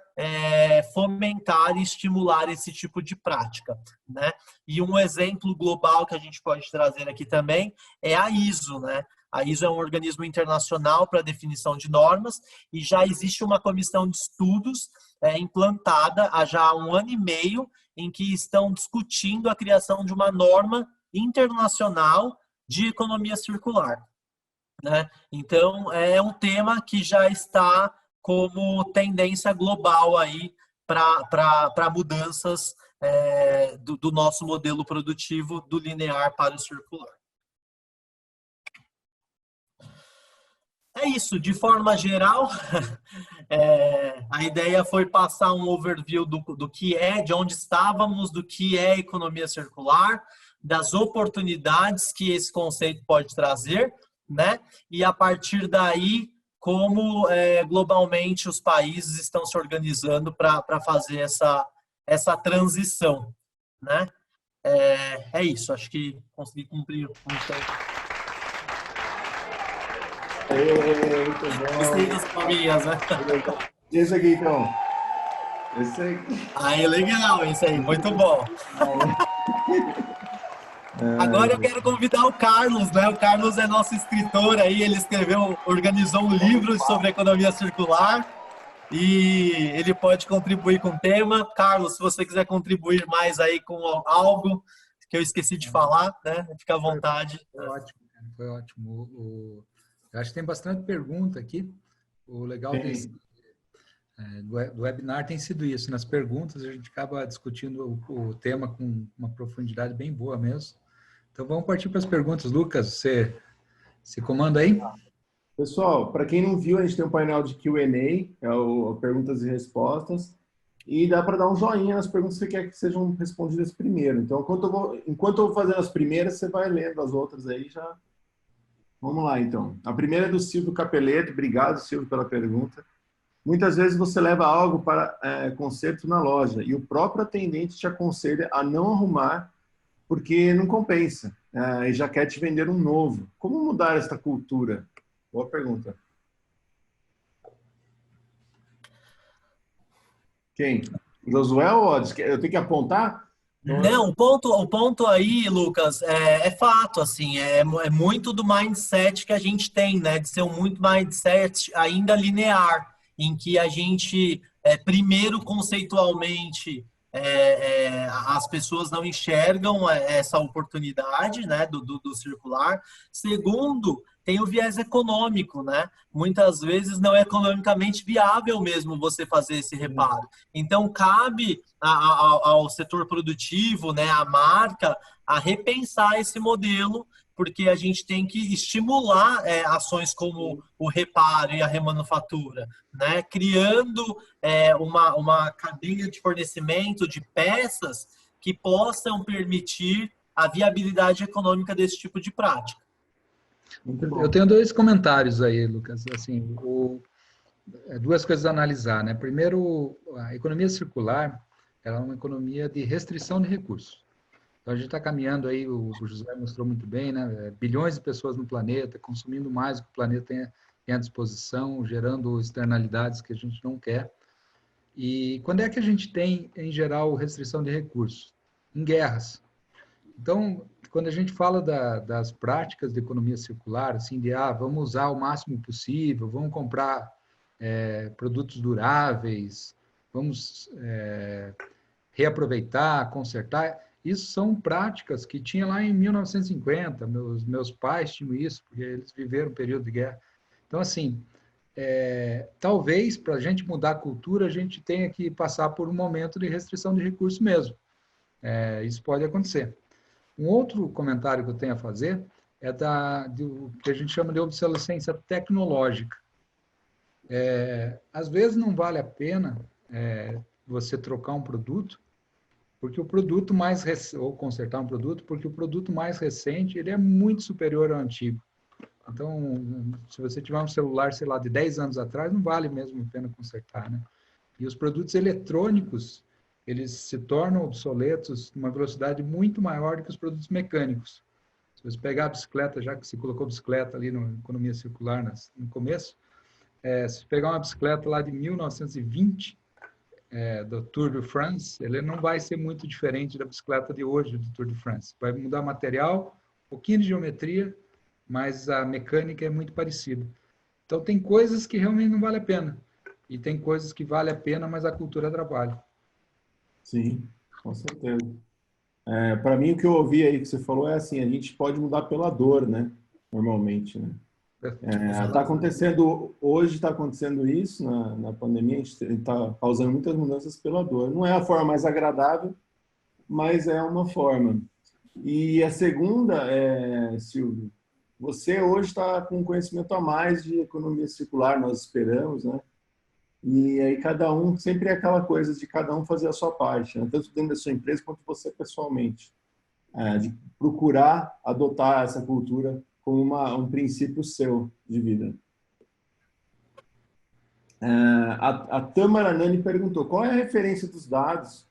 fomentar e estimular esse tipo de prática, né? E um exemplo global que a gente pode trazer aqui também é a ISO, né? A ISO é um organismo internacional para definição de normas e já existe uma comissão de estudos implantada há já 1 ano e meio em que estão discutindo a criação de uma norma internacional de economia circular, né? Então, é um tema que já está como tendência global aí para mudanças do nosso modelo produtivo do linear para o circular. É isso, de forma geral, a ideia foi passar um overview do que de onde estávamos, do que é economia circular, das oportunidades que esse conceito pode trazer, né? E a partir daí, como globalmente os países estão se organizando para fazer essa transição, né? É isso, acho que consegui cumprir o tempo. Muito bom. Gostei das palminhas, né? Esse aqui, então. Esse aqui. Aí, legal, isso aí, muito bom. Agora eu quero convidar o Carlos, né? O Carlos é nosso escritor aí, ele organizou um livro sobre economia circular e ele pode contribuir com o tema. Carlos, se você quiser contribuir mais aí com algo que eu esqueci de falar, né? Fica à vontade. Foi ótimo, foi ótimo. Eu acho que tem bastante pergunta aqui. O legal do webinar tem sido isso. Nas perguntas, a gente acaba discutindo o tema com uma profundidade bem boa mesmo. Então, vamos partir para as perguntas. Lucas, você comanda aí? Pessoal, para quem não viu, a gente tem um painel de Q&A, o perguntas e respostas, e dá para dar um joinha nas perguntas que você quer que sejam respondidas primeiro. Então, enquanto eu vou fazendo as primeiras, você vai lendo as outras aí já. Vamos lá, então. A primeira é do Silvio Capeleto. Obrigado, Silvio, pela pergunta. Muitas vezes você leva algo para conserto na loja e o próprio atendente te aconselha a não arrumar porque não compensa e já quer te vender um novo. Como mudar esta cultura? Boa pergunta. Quem? Josué ou Odes? Eu tenho que apontar? Não, o ponto aí, Lucas, é fato, assim, é muito do mindset que a gente tem, né? De ser muito mindset ainda linear, em que a gente, primeiro, conceitualmente, as pessoas não enxergam essa oportunidade, né, do circular. Segundo, tem o viés econômico, né? Muitas vezes não é economicamente viável mesmo você fazer esse reparo. Então, cabe ao setor produtivo, né, à marca, a repensar esse modelo, porque a gente tem que estimular ações como o reparo e a remanufatura, né? Criando uma cadeia de fornecimento de peças que possam permitir a viabilidade econômica desse tipo de prática. Eu tenho 2 comentários aí, Lucas. Assim, duas coisas a analisar, né? Primeiro, a economia circular, ela é uma economia de restrição de recursos. Então, a gente está caminhando aí, o José mostrou muito bem, né? Bilhões de pessoas no planeta, consumindo mais do que o planeta tem à disposição, gerando externalidades que a gente não quer. E quando é que a gente tem, em geral, restrição de recursos? Em guerras. Então, quando a gente fala das práticas de economia circular, assim, de vamos usar o máximo possível, vamos comprar produtos duráveis, vamos reaproveitar, consertar, isso são práticas que tinha lá em 1950, meus pais tinham isso, porque eles viveram um período de guerra. Então, assim, talvez para a gente mudar a cultura, a gente tenha que passar por um momento de restrição de recursos mesmo. Isso pode acontecer. Um outro comentário que eu tenho a fazer é do que a gente chama de obsolescência tecnológica. Às vezes não vale a pena você trocar um produto, porque o produto ou consertar um produto, porque o produto mais recente ele é muito superior ao antigo. Então, se você tiver um celular, sei lá, de 10 anos atrás, não vale mesmo a pena consertar, né? E os produtos eletrônicos, eles se tornam obsoletos numa velocidade muito maior do que os produtos mecânicos. Se você pegar a bicicleta, já que você colocou bicicleta ali na economia circular no começo, se pegar uma bicicleta lá de 1920, do Tour de France, ele não vai ser muito diferente da bicicleta de hoje do Tour de France. Vai mudar material, um pouquinho de geometria, mas a mecânica é muito parecida. Então, tem coisas que realmente não vale a pena. E tem coisas que vale a pena, mas a cultura atrapalha. Sim, com certeza. Para mim, o que eu ouvi aí que você falou é assim, a gente pode mudar pela dor, né? Normalmente, né? Tá acontecendo, hoje está acontecendo isso na pandemia, a gente está causando muitas mudanças pela dor. Não é a forma mais agradável, mas é uma forma. E a segunda, Silvio, você hoje está com conhecimento a mais de economia circular, nós esperamos, né? E aí cada um, sempre é aquela coisa de cada um fazer a sua parte, né? Tanto dentro da sua empresa quanto você pessoalmente. De procurar adotar essa cultura como um princípio seu de vida. A Tamara Nani perguntou, qual é a referência dos dados,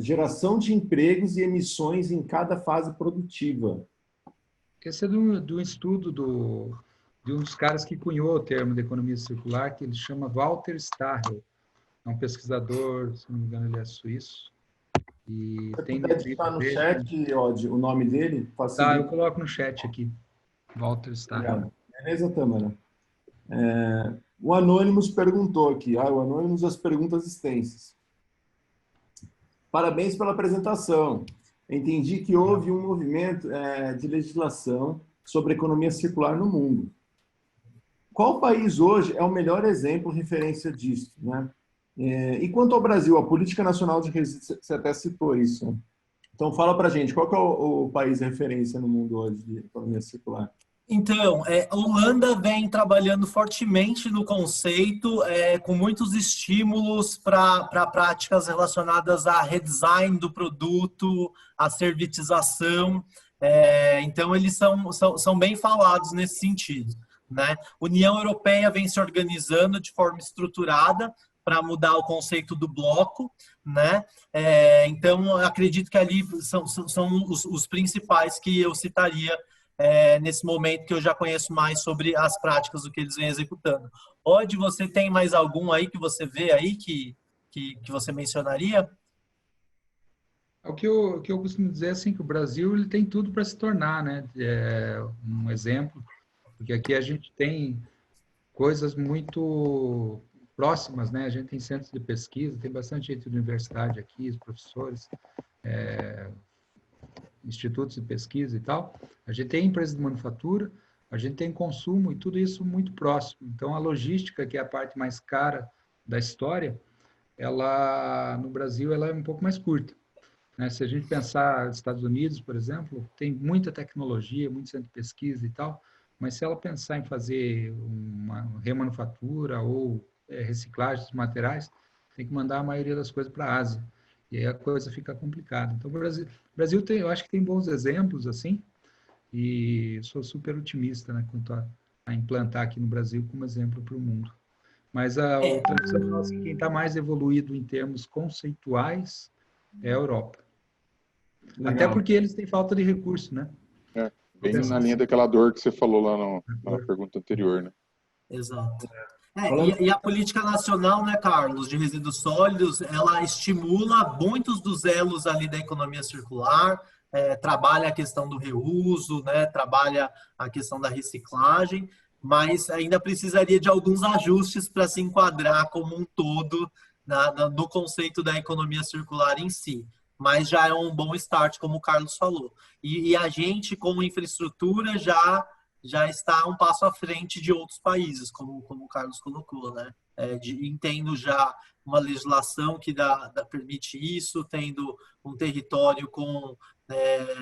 geração de empregos e emissões em cada fase produtiva? Esse é do estudo de um dos caras que cunhou o termo de economia circular, que ele chama Walter Stachel. É um pesquisador, se não me engano, ele é suíço. E você tem puder digitar no chat, Odd, o nome dele? Tá, eu coloco no chat aqui. Walter Stachel. Beleza, Tamara? O Anonymous perguntou aqui. O Anonymous, as perguntas extensas. Parabéns pela apresentação. Entendi que houve um movimento de legislação sobre economia circular no mundo. Qual país hoje é o melhor exemplo, referência disso, né? E quanto ao Brasil, a Política Nacional de Resíduos, você até citou isso, né? Então, fala pra gente, qual que é o país referência no mundo hoje de economia circular? Então, a Holanda vem trabalhando fortemente no conceito, com muitos estímulos para práticas relacionadas a redesign do produto, a servitização. Então, eles são bem falados nesse sentido, né? União Europeia vem se organizando de forma estruturada para mudar o conceito do bloco, né? Então, acredito que ali são os principais que eu citaria nesse momento, que eu já conheço mais sobre as práticas do que eles vêm executando. Odd, você tem mais algum aí que você vê aí que você mencionaria? O que eu costumo dizer é assim, que o Brasil ele tem tudo para se tornar, né? Um exemplo, porque aqui a gente tem coisas muito próximas, né? A gente tem centros de pesquisa, tem bastante gente de universidade aqui, os professores, institutos de pesquisa e tal. A gente tem empresas de manufatura, a gente tem consumo e tudo isso muito próximo. Então, a logística, que é a parte mais cara da história, ela no Brasil ela é um pouco mais curta, né? Se a gente pensar nos Estados Unidos, por exemplo, tem muita tecnologia, muito centro de pesquisa e tal, mas se ela pensar em fazer uma remanufatura ou reciclagem dos materiais, tem que mandar a maioria das coisas para a Ásia. E aí a coisa fica complicada. Então, o Brasil tem, eu acho que tem bons exemplos, assim, e sou super otimista, né, quanto a implantar aqui no Brasil como exemplo para o mundo. Mas o tradicional, assim, quem está mais evoluído em termos conceituais é a Europa. Legal. Até porque eles têm falta de recurso, né? Bem na linha daquela dor que você falou lá na pergunta anterior, né? Exato. E a política nacional, né, Carlos, de resíduos sólidos, ela estimula muitos dos elos ali da economia circular, trabalha a questão do reuso, né? Trabalha a questão da reciclagem, mas ainda precisaria de alguns ajustes para se enquadrar como um todo no conceito da economia circular em si. Mas já é um bom start, como o Carlos falou. E a gente, como infraestrutura, já está um passo à frente de outros países, como o Carlos colocou, né? Entendo já uma legislação que permite isso, tendo um território com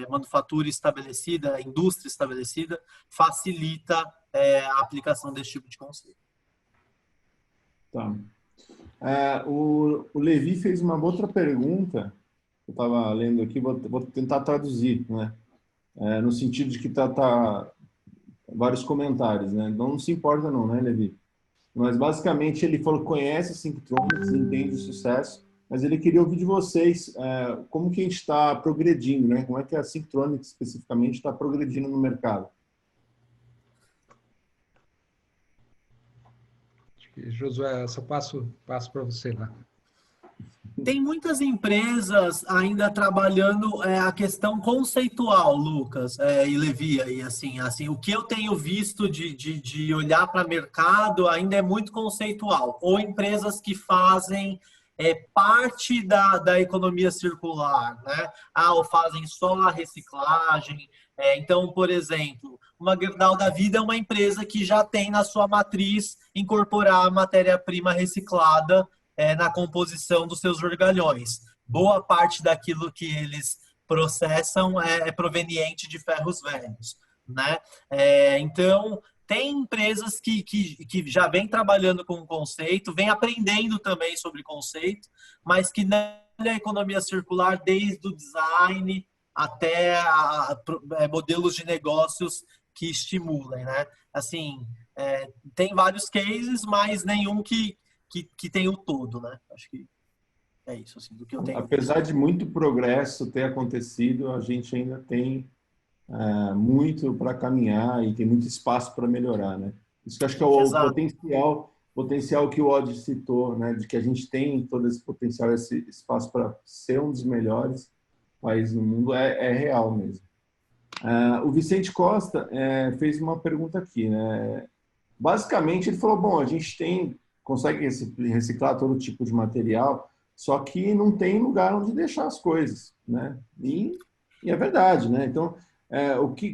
manufatura estabelecida, indústria estabelecida, facilita a aplicação desse tipo de conceito. Tá. O Levi fez uma outra pergunta, eu estava lendo aqui, vou tentar traduzir, né? No sentido de que tá vários comentários, né? Não se importa não, né, Levi? Mas basicamente ele falou que conhece a Synctronics, entende o sucesso, mas ele queria ouvir de vocês como que a gente está progredindo, né? Como é que a Synctronics especificamente está progredindo no mercado? Acho que, Josué, só passo para você lá. Tem muitas empresas ainda trabalhando a questão conceitual, Lucas e Levi, e assim, o que eu tenho visto de olhar para o mercado ainda é muito conceitual, ou empresas que fazem parte da economia circular, né? Ou fazem só a reciclagem. Então, por exemplo, uma Gerdau da Vida é uma empresa que já tem na sua matriz incorporar a matéria-prima reciclada na composição dos seus orgalhões. Boa parte daquilo que eles processam é proveniente de ferros velhos, né? Então, tem empresas que já vêm trabalhando com o conceito, vêm aprendendo também sobre conceito, mas que na economia circular, desde o design até modelos de negócios que estimulem, né? Assim, tem vários cases, mas nenhum que tem o todo, né? Acho que é isso, assim, do que eu tenho. Apesar de muito progresso ter acontecido, a gente ainda tem muito para caminhar e tem muito espaço para melhorar, né? Isso que eu acho que é o potencial que o Oddi citou, né? De que a gente tem todo esse potencial, esse espaço para ser um dos melhores países do mundo, é real mesmo. O Vicente Costa fez uma pergunta aqui, né? Basicamente, ele falou, bom, a gente consegue reciclar todo tipo de material, só que não tem lugar onde deixar as coisas, né? E é verdade, né? Então,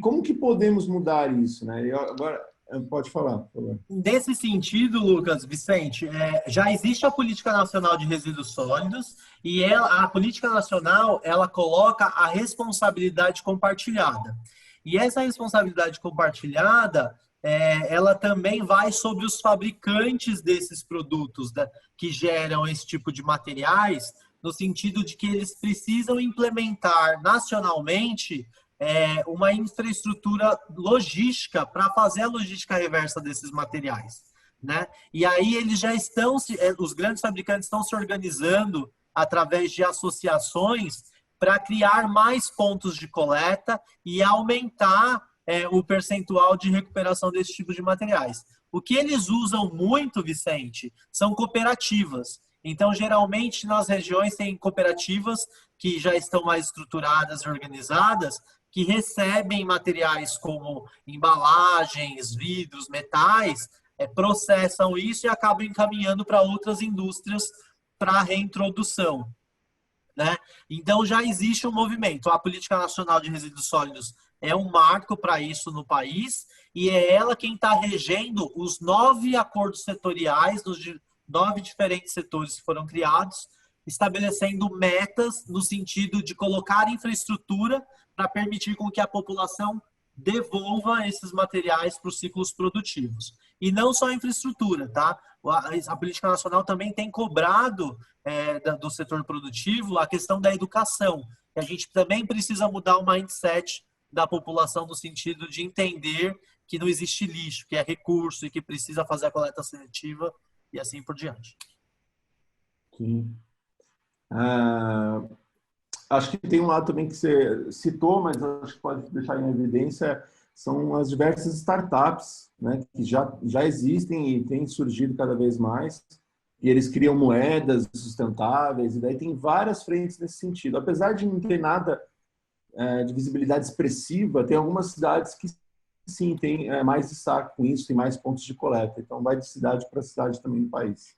como que podemos mudar isso, né? Agora, pode falar, por favor. Nesse sentido, Lucas, Vicente, já existe a Política Nacional de Resíduos Sólidos e a Política Nacional, ela coloca a responsabilidade compartilhada. E essa responsabilidade compartilhada, ela também vai sobre os fabricantes desses produtos que geram esse tipo de materiais, no sentido de que eles precisam implementar nacionalmente uma infraestrutura logística para fazer a logística reversa desses materiais, né? E aí eles já estão, os grandes fabricantes estão se organizando através de associações para criar mais pontos de coleta e aumentar o percentual de recuperação desse tipo de materiais. O que eles usam muito, Vicente, são cooperativas. Então, geralmente, nas regiões tem cooperativas que já estão mais estruturadas e organizadas, que recebem materiais como embalagens, vidros, metais, processam isso e acabam encaminhando para outras indústrias para reintrodução, né? Então, já existe um movimento. A Política Nacional de Resíduos Sólidos é um marco para isso no país e é ela quem está regendo os 9 acordos setoriais dos 9 diferentes setores que foram criados, estabelecendo metas no sentido de colocar infraestrutura para permitir com que a população devolva esses materiais para os ciclos produtivos. E não só a infraestrutura, tá? A Política Nacional também tem cobrado do setor produtivo a questão da educação. E a gente também precisa mudar o mindset da população no sentido de entender que não existe lixo, que é recurso e que precisa fazer a coleta seletiva e assim por diante. Sim. Acho que tem um lado também que você citou, mas acho que pode deixar em evidência, são as diversas startups, né, que já existem e têm surgido cada vez mais, e eles criam moedas sustentáveis, e daí tem várias frentes nesse sentido. Apesar de não ter nada de visibilidade expressiva, tem algumas cidades que sim, tem mais destaque com isso, tem mais pontos de coleta. Então, vai de cidade para cidade também no país.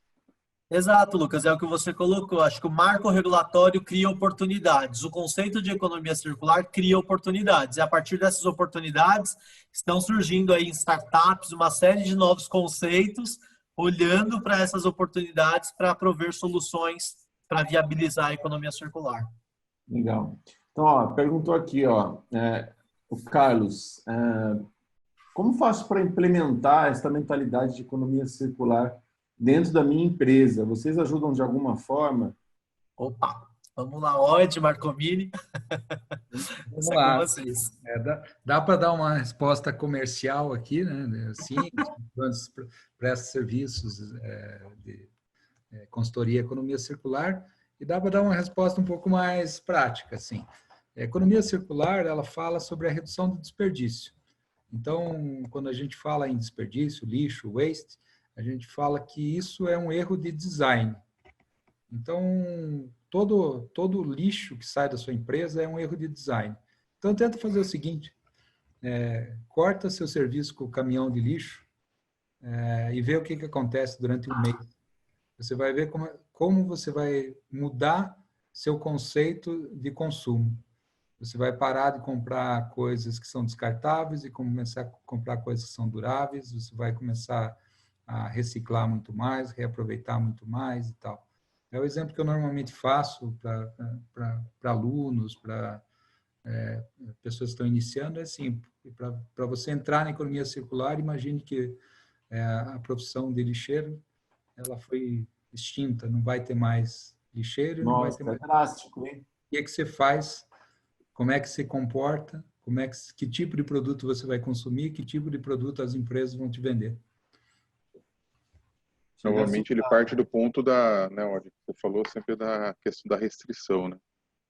Exato, Lucas, é o que você colocou. Acho que o marco regulatório cria oportunidades. O conceito de economia circular cria oportunidades. E a partir dessas oportunidades, estão surgindo aí em startups uma série de novos conceitos, olhando para essas oportunidades para prover soluções para viabilizar a economia circular. Legal. Então, ó, perguntou aqui, ó, o Carlos, como faço para implementar essa mentalidade de economia circular dentro da minha empresa? Vocês ajudam de alguma forma? Opa, vamos lá, Odd, Marcomini. Vamos lá. Com vocês. Dá para dar uma resposta comercial aqui, né? Sim, presta serviços de consultoria e economia circular, e dá para dar uma resposta um pouco mais prática, assim. A economia circular, ela fala sobre a redução do desperdício. Então, quando a gente fala em desperdício, lixo, waste, a gente fala que isso é um erro de design. Então, todo lixo que sai da sua empresa é um erro de design. Então, tenta fazer o seguinte, corta seu serviço com o caminhão de lixo e vê o que acontece durante um mês. Você vai ver como você vai mudar seu conceito de consumo. Você vai parar de comprar coisas que são descartáveis e começar a comprar coisas que são duráveis. Você vai começar a reciclar muito mais, reaproveitar muito mais e tal. É o exemplo que eu normalmente faço para alunos, para pessoas que estão iniciando, é assim, para você entrar na economia circular, imagine que a profissão de lixeiro, ela foi extinta, não vai ter mais lixeiro, Nossa, não vai ter mais... drástico, hein? O que é que você faz? Como é que se comporta? Que tipo de produto você vai consumir? Que tipo de produto as empresas vão te vender? Normalmente ele parte do ponto né, onde você falou sempre da questão da restrição, né?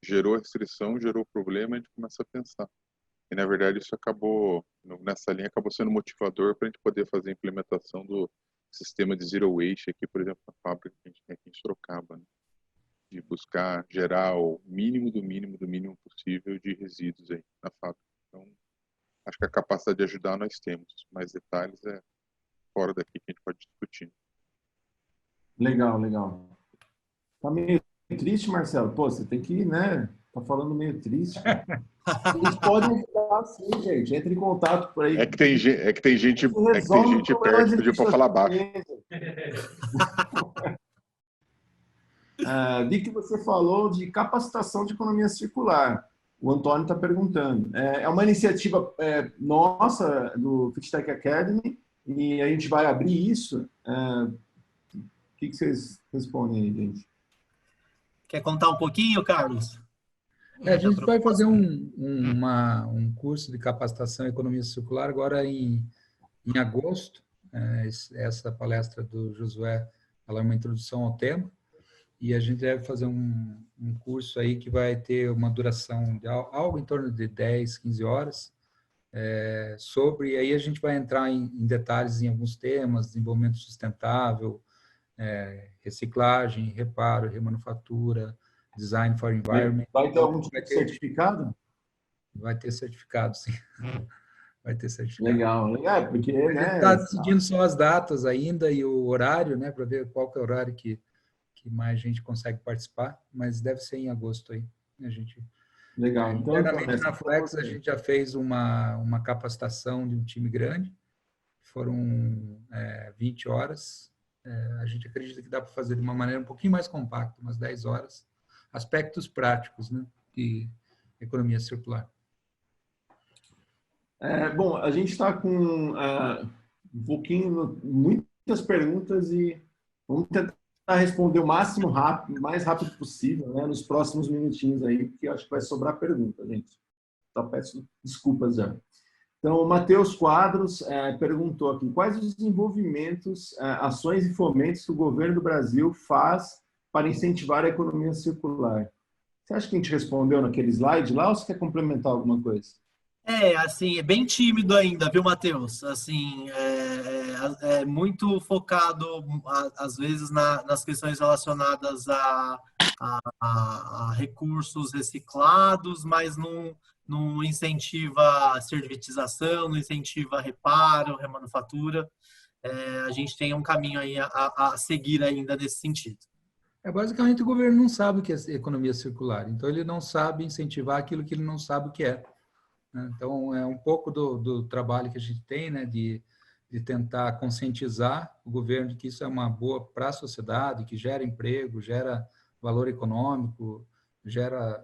Gerou restrição, gerou problema, a gente começa a pensar. E na verdade isso nessa linha acabou sendo motivador para a gente poder fazer a implementação do sistema de zero waste aqui, por exemplo, na fábrica que a gente tem aqui em Sorocaba, né? De buscar gerar o mínimo do mínimo do mínimo possível de resíduos aí na fábrica. Então, acho que a capacidade de ajudar nós temos. Mais detalhes é fora daqui que a gente pode discutir. Legal, legal. Tá meio triste, Marcelo? Pô, você tem que, né? Tá falando meio triste. Eles podem ajudar sim, gente. Entre em contato por aí. É que tem gente perto que pediu para falar baixo. Vi que você falou de capacitação de economia circular. O Antônio está perguntando. É uma iniciativa nossa, do FitTech Academy, e a gente vai abrir isso. O que vocês respondem aí, gente? Quer contar um pouquinho, Carlos? A gente vai fazer um curso de capacitação em economia circular agora em agosto. Essa palestra do Josué, ela é uma introdução ao tema. E a gente deve fazer um curso aí que vai ter uma duração de algo em torno de 10, 15 horas. E aí a gente vai entrar em detalhes em alguns temas, desenvolvimento sustentável, reciclagem, reparo, remanufatura, design for environment. Vai ter algum tipo de certificado? Vai ter certificado, sim. Vai ter certificado. Legal, porque... A gente está decidindo só as datas ainda e o horário, né, para ver qual que é o horário que mais gente consegue participar, mas deve ser em agosto aí. A gente... Legal. Então, internamente na Flex, a gente já fez uma capacitação de um time grande, foram 20 horas. A gente acredita que dá para fazer de uma maneira um pouquinho mais compacta, umas 10 horas. Aspectos práticos, né, de economia circular. Bom, a gente está com muitas perguntas e vamos tentar responder o mais rápido possível, né, nos próximos minutinhos aí, porque eu acho que vai sobrar pergunta, gente. Então, peço desculpas já. Então, o Matheus Quadros perguntou aqui, quais os desenvolvimentos, ações e fomentos que o governo do Brasil faz para incentivar a economia circular? Você acha que a gente respondeu naquele slide lá ou você quer complementar alguma coisa? Assim, é bem tímido ainda, viu, Matheus? Assim, é muito focado, às vezes, nas questões relacionadas a recursos reciclados, mas não incentiva a servitização, não incentiva reparo, remanufatura. A gente tem um caminho aí a seguir ainda nesse sentido. Basicamente, o governo não sabe o que é economia circular, então ele não sabe incentivar aquilo que ele não sabe o que é, né? Então, é um pouco do trabalho que a gente tem, né, de tentar conscientizar o governo de que isso é uma boa para a sociedade, que gera emprego, gera valor econômico, gera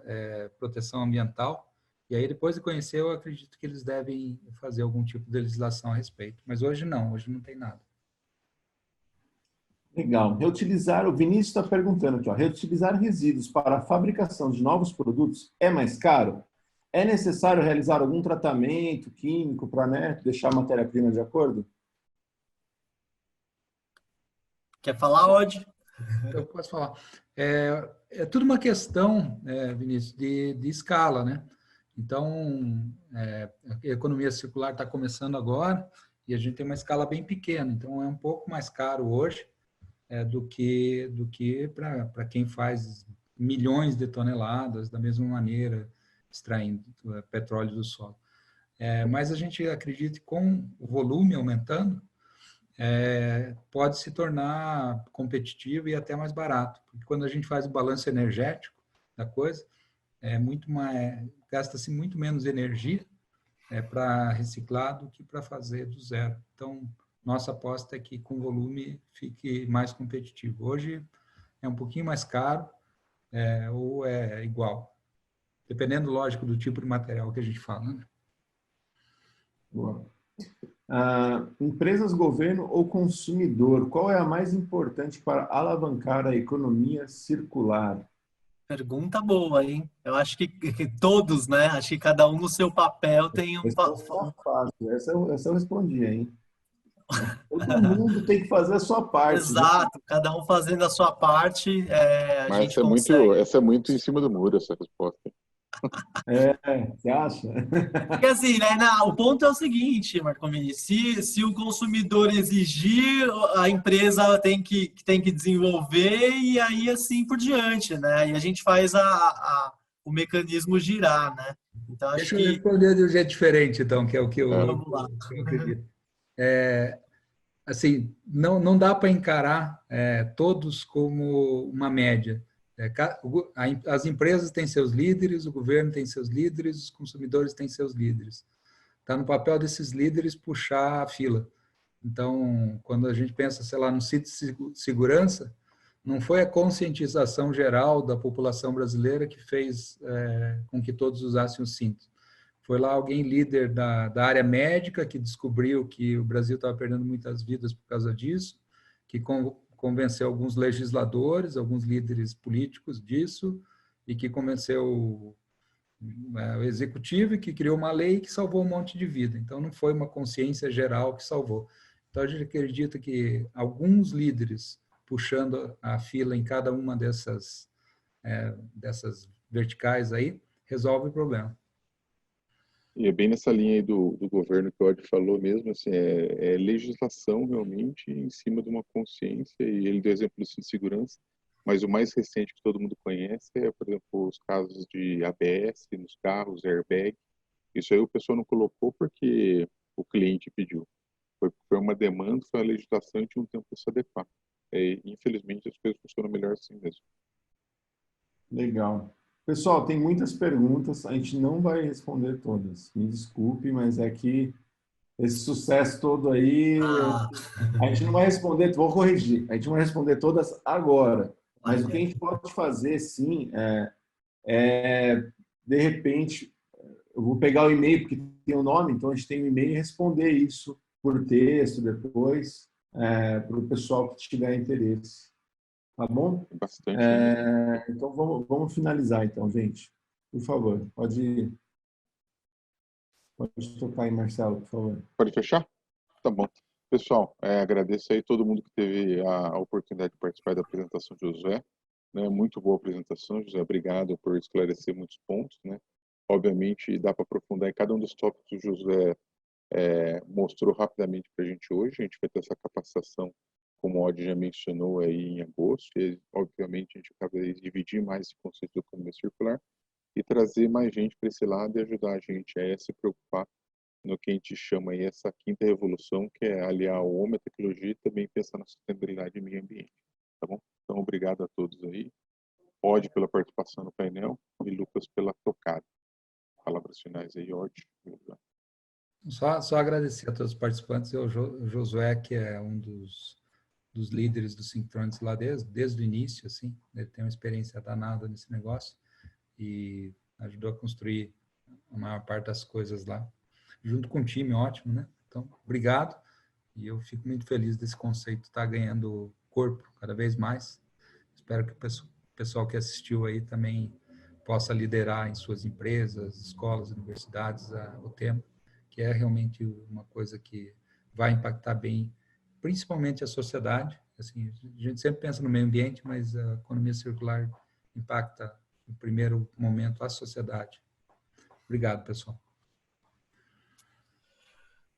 proteção ambiental. E aí, depois de conhecer, eu acredito que eles devem fazer algum tipo de legislação a respeito. Mas hoje não tem nada. Legal. Reutilizar, o Vinícius está perguntando aqui, ó, reutilizar resíduos para a fabricação de novos produtos é mais caro? É necessário realizar algum tratamento químico para, né, deixar a matéria-prima de acordo? Quer falar, Odd? Eu posso falar. Tudo uma questão, Vinícius, de escala, né? Então, a economia circular está começando agora e a gente tem uma escala bem pequena, então é um pouco mais caro hoje do que para quem faz milhões de toneladas da mesma maneira, extraindo petróleo do solo. Mas a gente acredita que com o volume aumentando, pode se tornar competitivo e até mais barato, porque quando a gente faz o balanço energético da coisa, gasta-se muito menos energia para reciclar do que para fazer do zero. Então, nossa aposta é que com volume fique mais competitivo. Hoje é um pouquinho mais caro ou é igual, dependendo, lógico, do tipo de material que a gente fala, né? Boa. Empresas, governo ou consumidor, qual é a mais importante para alavancar a economia circular? Pergunta boa, hein? Eu acho que todos, né? Acho que cada um no seu papel tem um. Essa tá fácil. Essa eu respondi, hein? Todo mundo tem que fazer a sua parte, né? Exato, cada um fazendo a sua parte, a Mas gente consegue. essa é muito em cima do muro, essa resposta. Você acha? Porque assim, né, o ponto é o seguinte, Marcomini, se o consumidor exigir, a empresa tem que desenvolver e aí assim por diante, né? E a gente faz o mecanismo girar, né? Então acho Deixa eu que responder de um jeito diferente, então, que é o que vamos lá. eu acredito. Assim, não dá para encarar todos como uma média. As empresas têm seus líderes, o governo tem seus líderes, os consumidores têm seus líderes. Está no papel desses líderes puxar a fila. Então, quando a gente pensa, sei lá, no cinto de segurança, não foi a conscientização geral da população brasileira que fez com que todos usassem o cinto. Foi lá alguém líder da área médica que descobriu que o Brasil estava perdendo muitas vidas por causa disso, que convenceu alguns legisladores, alguns líderes políticos disso, e que convenceu o executivo e que criou uma lei que salvou um monte de vida. Então, não foi uma consciência geral que salvou. Então, a gente acredita que alguns líderes puxando a fila em cada uma dessas verticais aí, resolve o problema. E é bem nessa linha aí do governo que o Odd falou mesmo, assim, é legislação realmente em cima de uma consciência, e ele deu exemplo do cinto de segurança, mas o mais recente que todo mundo conhece é, por exemplo, os casos de ABS nos carros, airbag. Isso aí o pessoal não colocou porque o cliente pediu. Foi uma demanda, foi a legislação e tinha um tempo para se adequar. Infelizmente, as coisas funcionam melhor assim mesmo. Legal. Pessoal, tem muitas perguntas, a gente não vai responder todas. Me desculpe, mas é que esse sucesso todo aí, a gente não vai responder, vou corrigir, a gente não vai responder todas agora. Mas o que a gente pode fazer, sim, de repente, eu vou pegar o e-mail, porque tem o nome, então a gente tem o e-mail e responder isso por texto depois, para o pessoal que tiver interesse. Tá bom? Bastante. Então vamos finalizar, então, gente. Por favor, pode tocar aí, Marcelo, por favor. Pode fechar? Tá bom. Pessoal, agradeço aí todo mundo que teve a oportunidade de participar da apresentação de Josué. Né? Muito boa apresentação, José. Obrigado por esclarecer muitos pontos. Né? Obviamente, dá para aprofundar em cada um dos tópicos que o Josué mostrou rapidamente para a gente hoje. A gente vai ter essa capacitação, como o Odd já mencionou, aí em agosto. E, obviamente, a gente acaba de dividir mais esse conceito de economia circular. e trazer mais gente para esse lado e ajudar a gente a se preocupar no que a gente chama aí essa quinta revolução, que é aliar o homem, a tecnologia e também pensar na sustentabilidade e meio ambiente, tá bom? Então, obrigado a todos aí. Ode pela participação no painel e Lucas pela tocada. Palavras finais aí, Ode. Só agradecer a todos os participantes e ao Josué, que é um dos líderes do Synchtronics lá desde o início, assim, ele tem uma experiência danada nesse negócio e ajudou a construir a maior parte das coisas lá, junto com um time ótimo, né? Então, obrigado, e eu fico muito feliz desse conceito estar ganhando corpo cada vez mais. Espero que o pessoal que assistiu aí também possa liderar em suas empresas, escolas, universidades, o tema, que é realmente uma coisa que vai impactar bem, principalmente a sociedade. Assim, a gente sempre pensa no meio ambiente, mas a economia circular impacta, no primeiro momento, a sociedade. Obrigado, pessoal.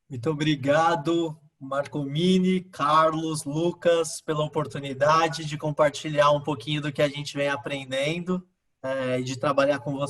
Muito obrigado, Marcomini, Carlos, Lucas, pela oportunidade de compartilhar um pouquinho do que a gente vem aprendendo e de trabalhar com vocês.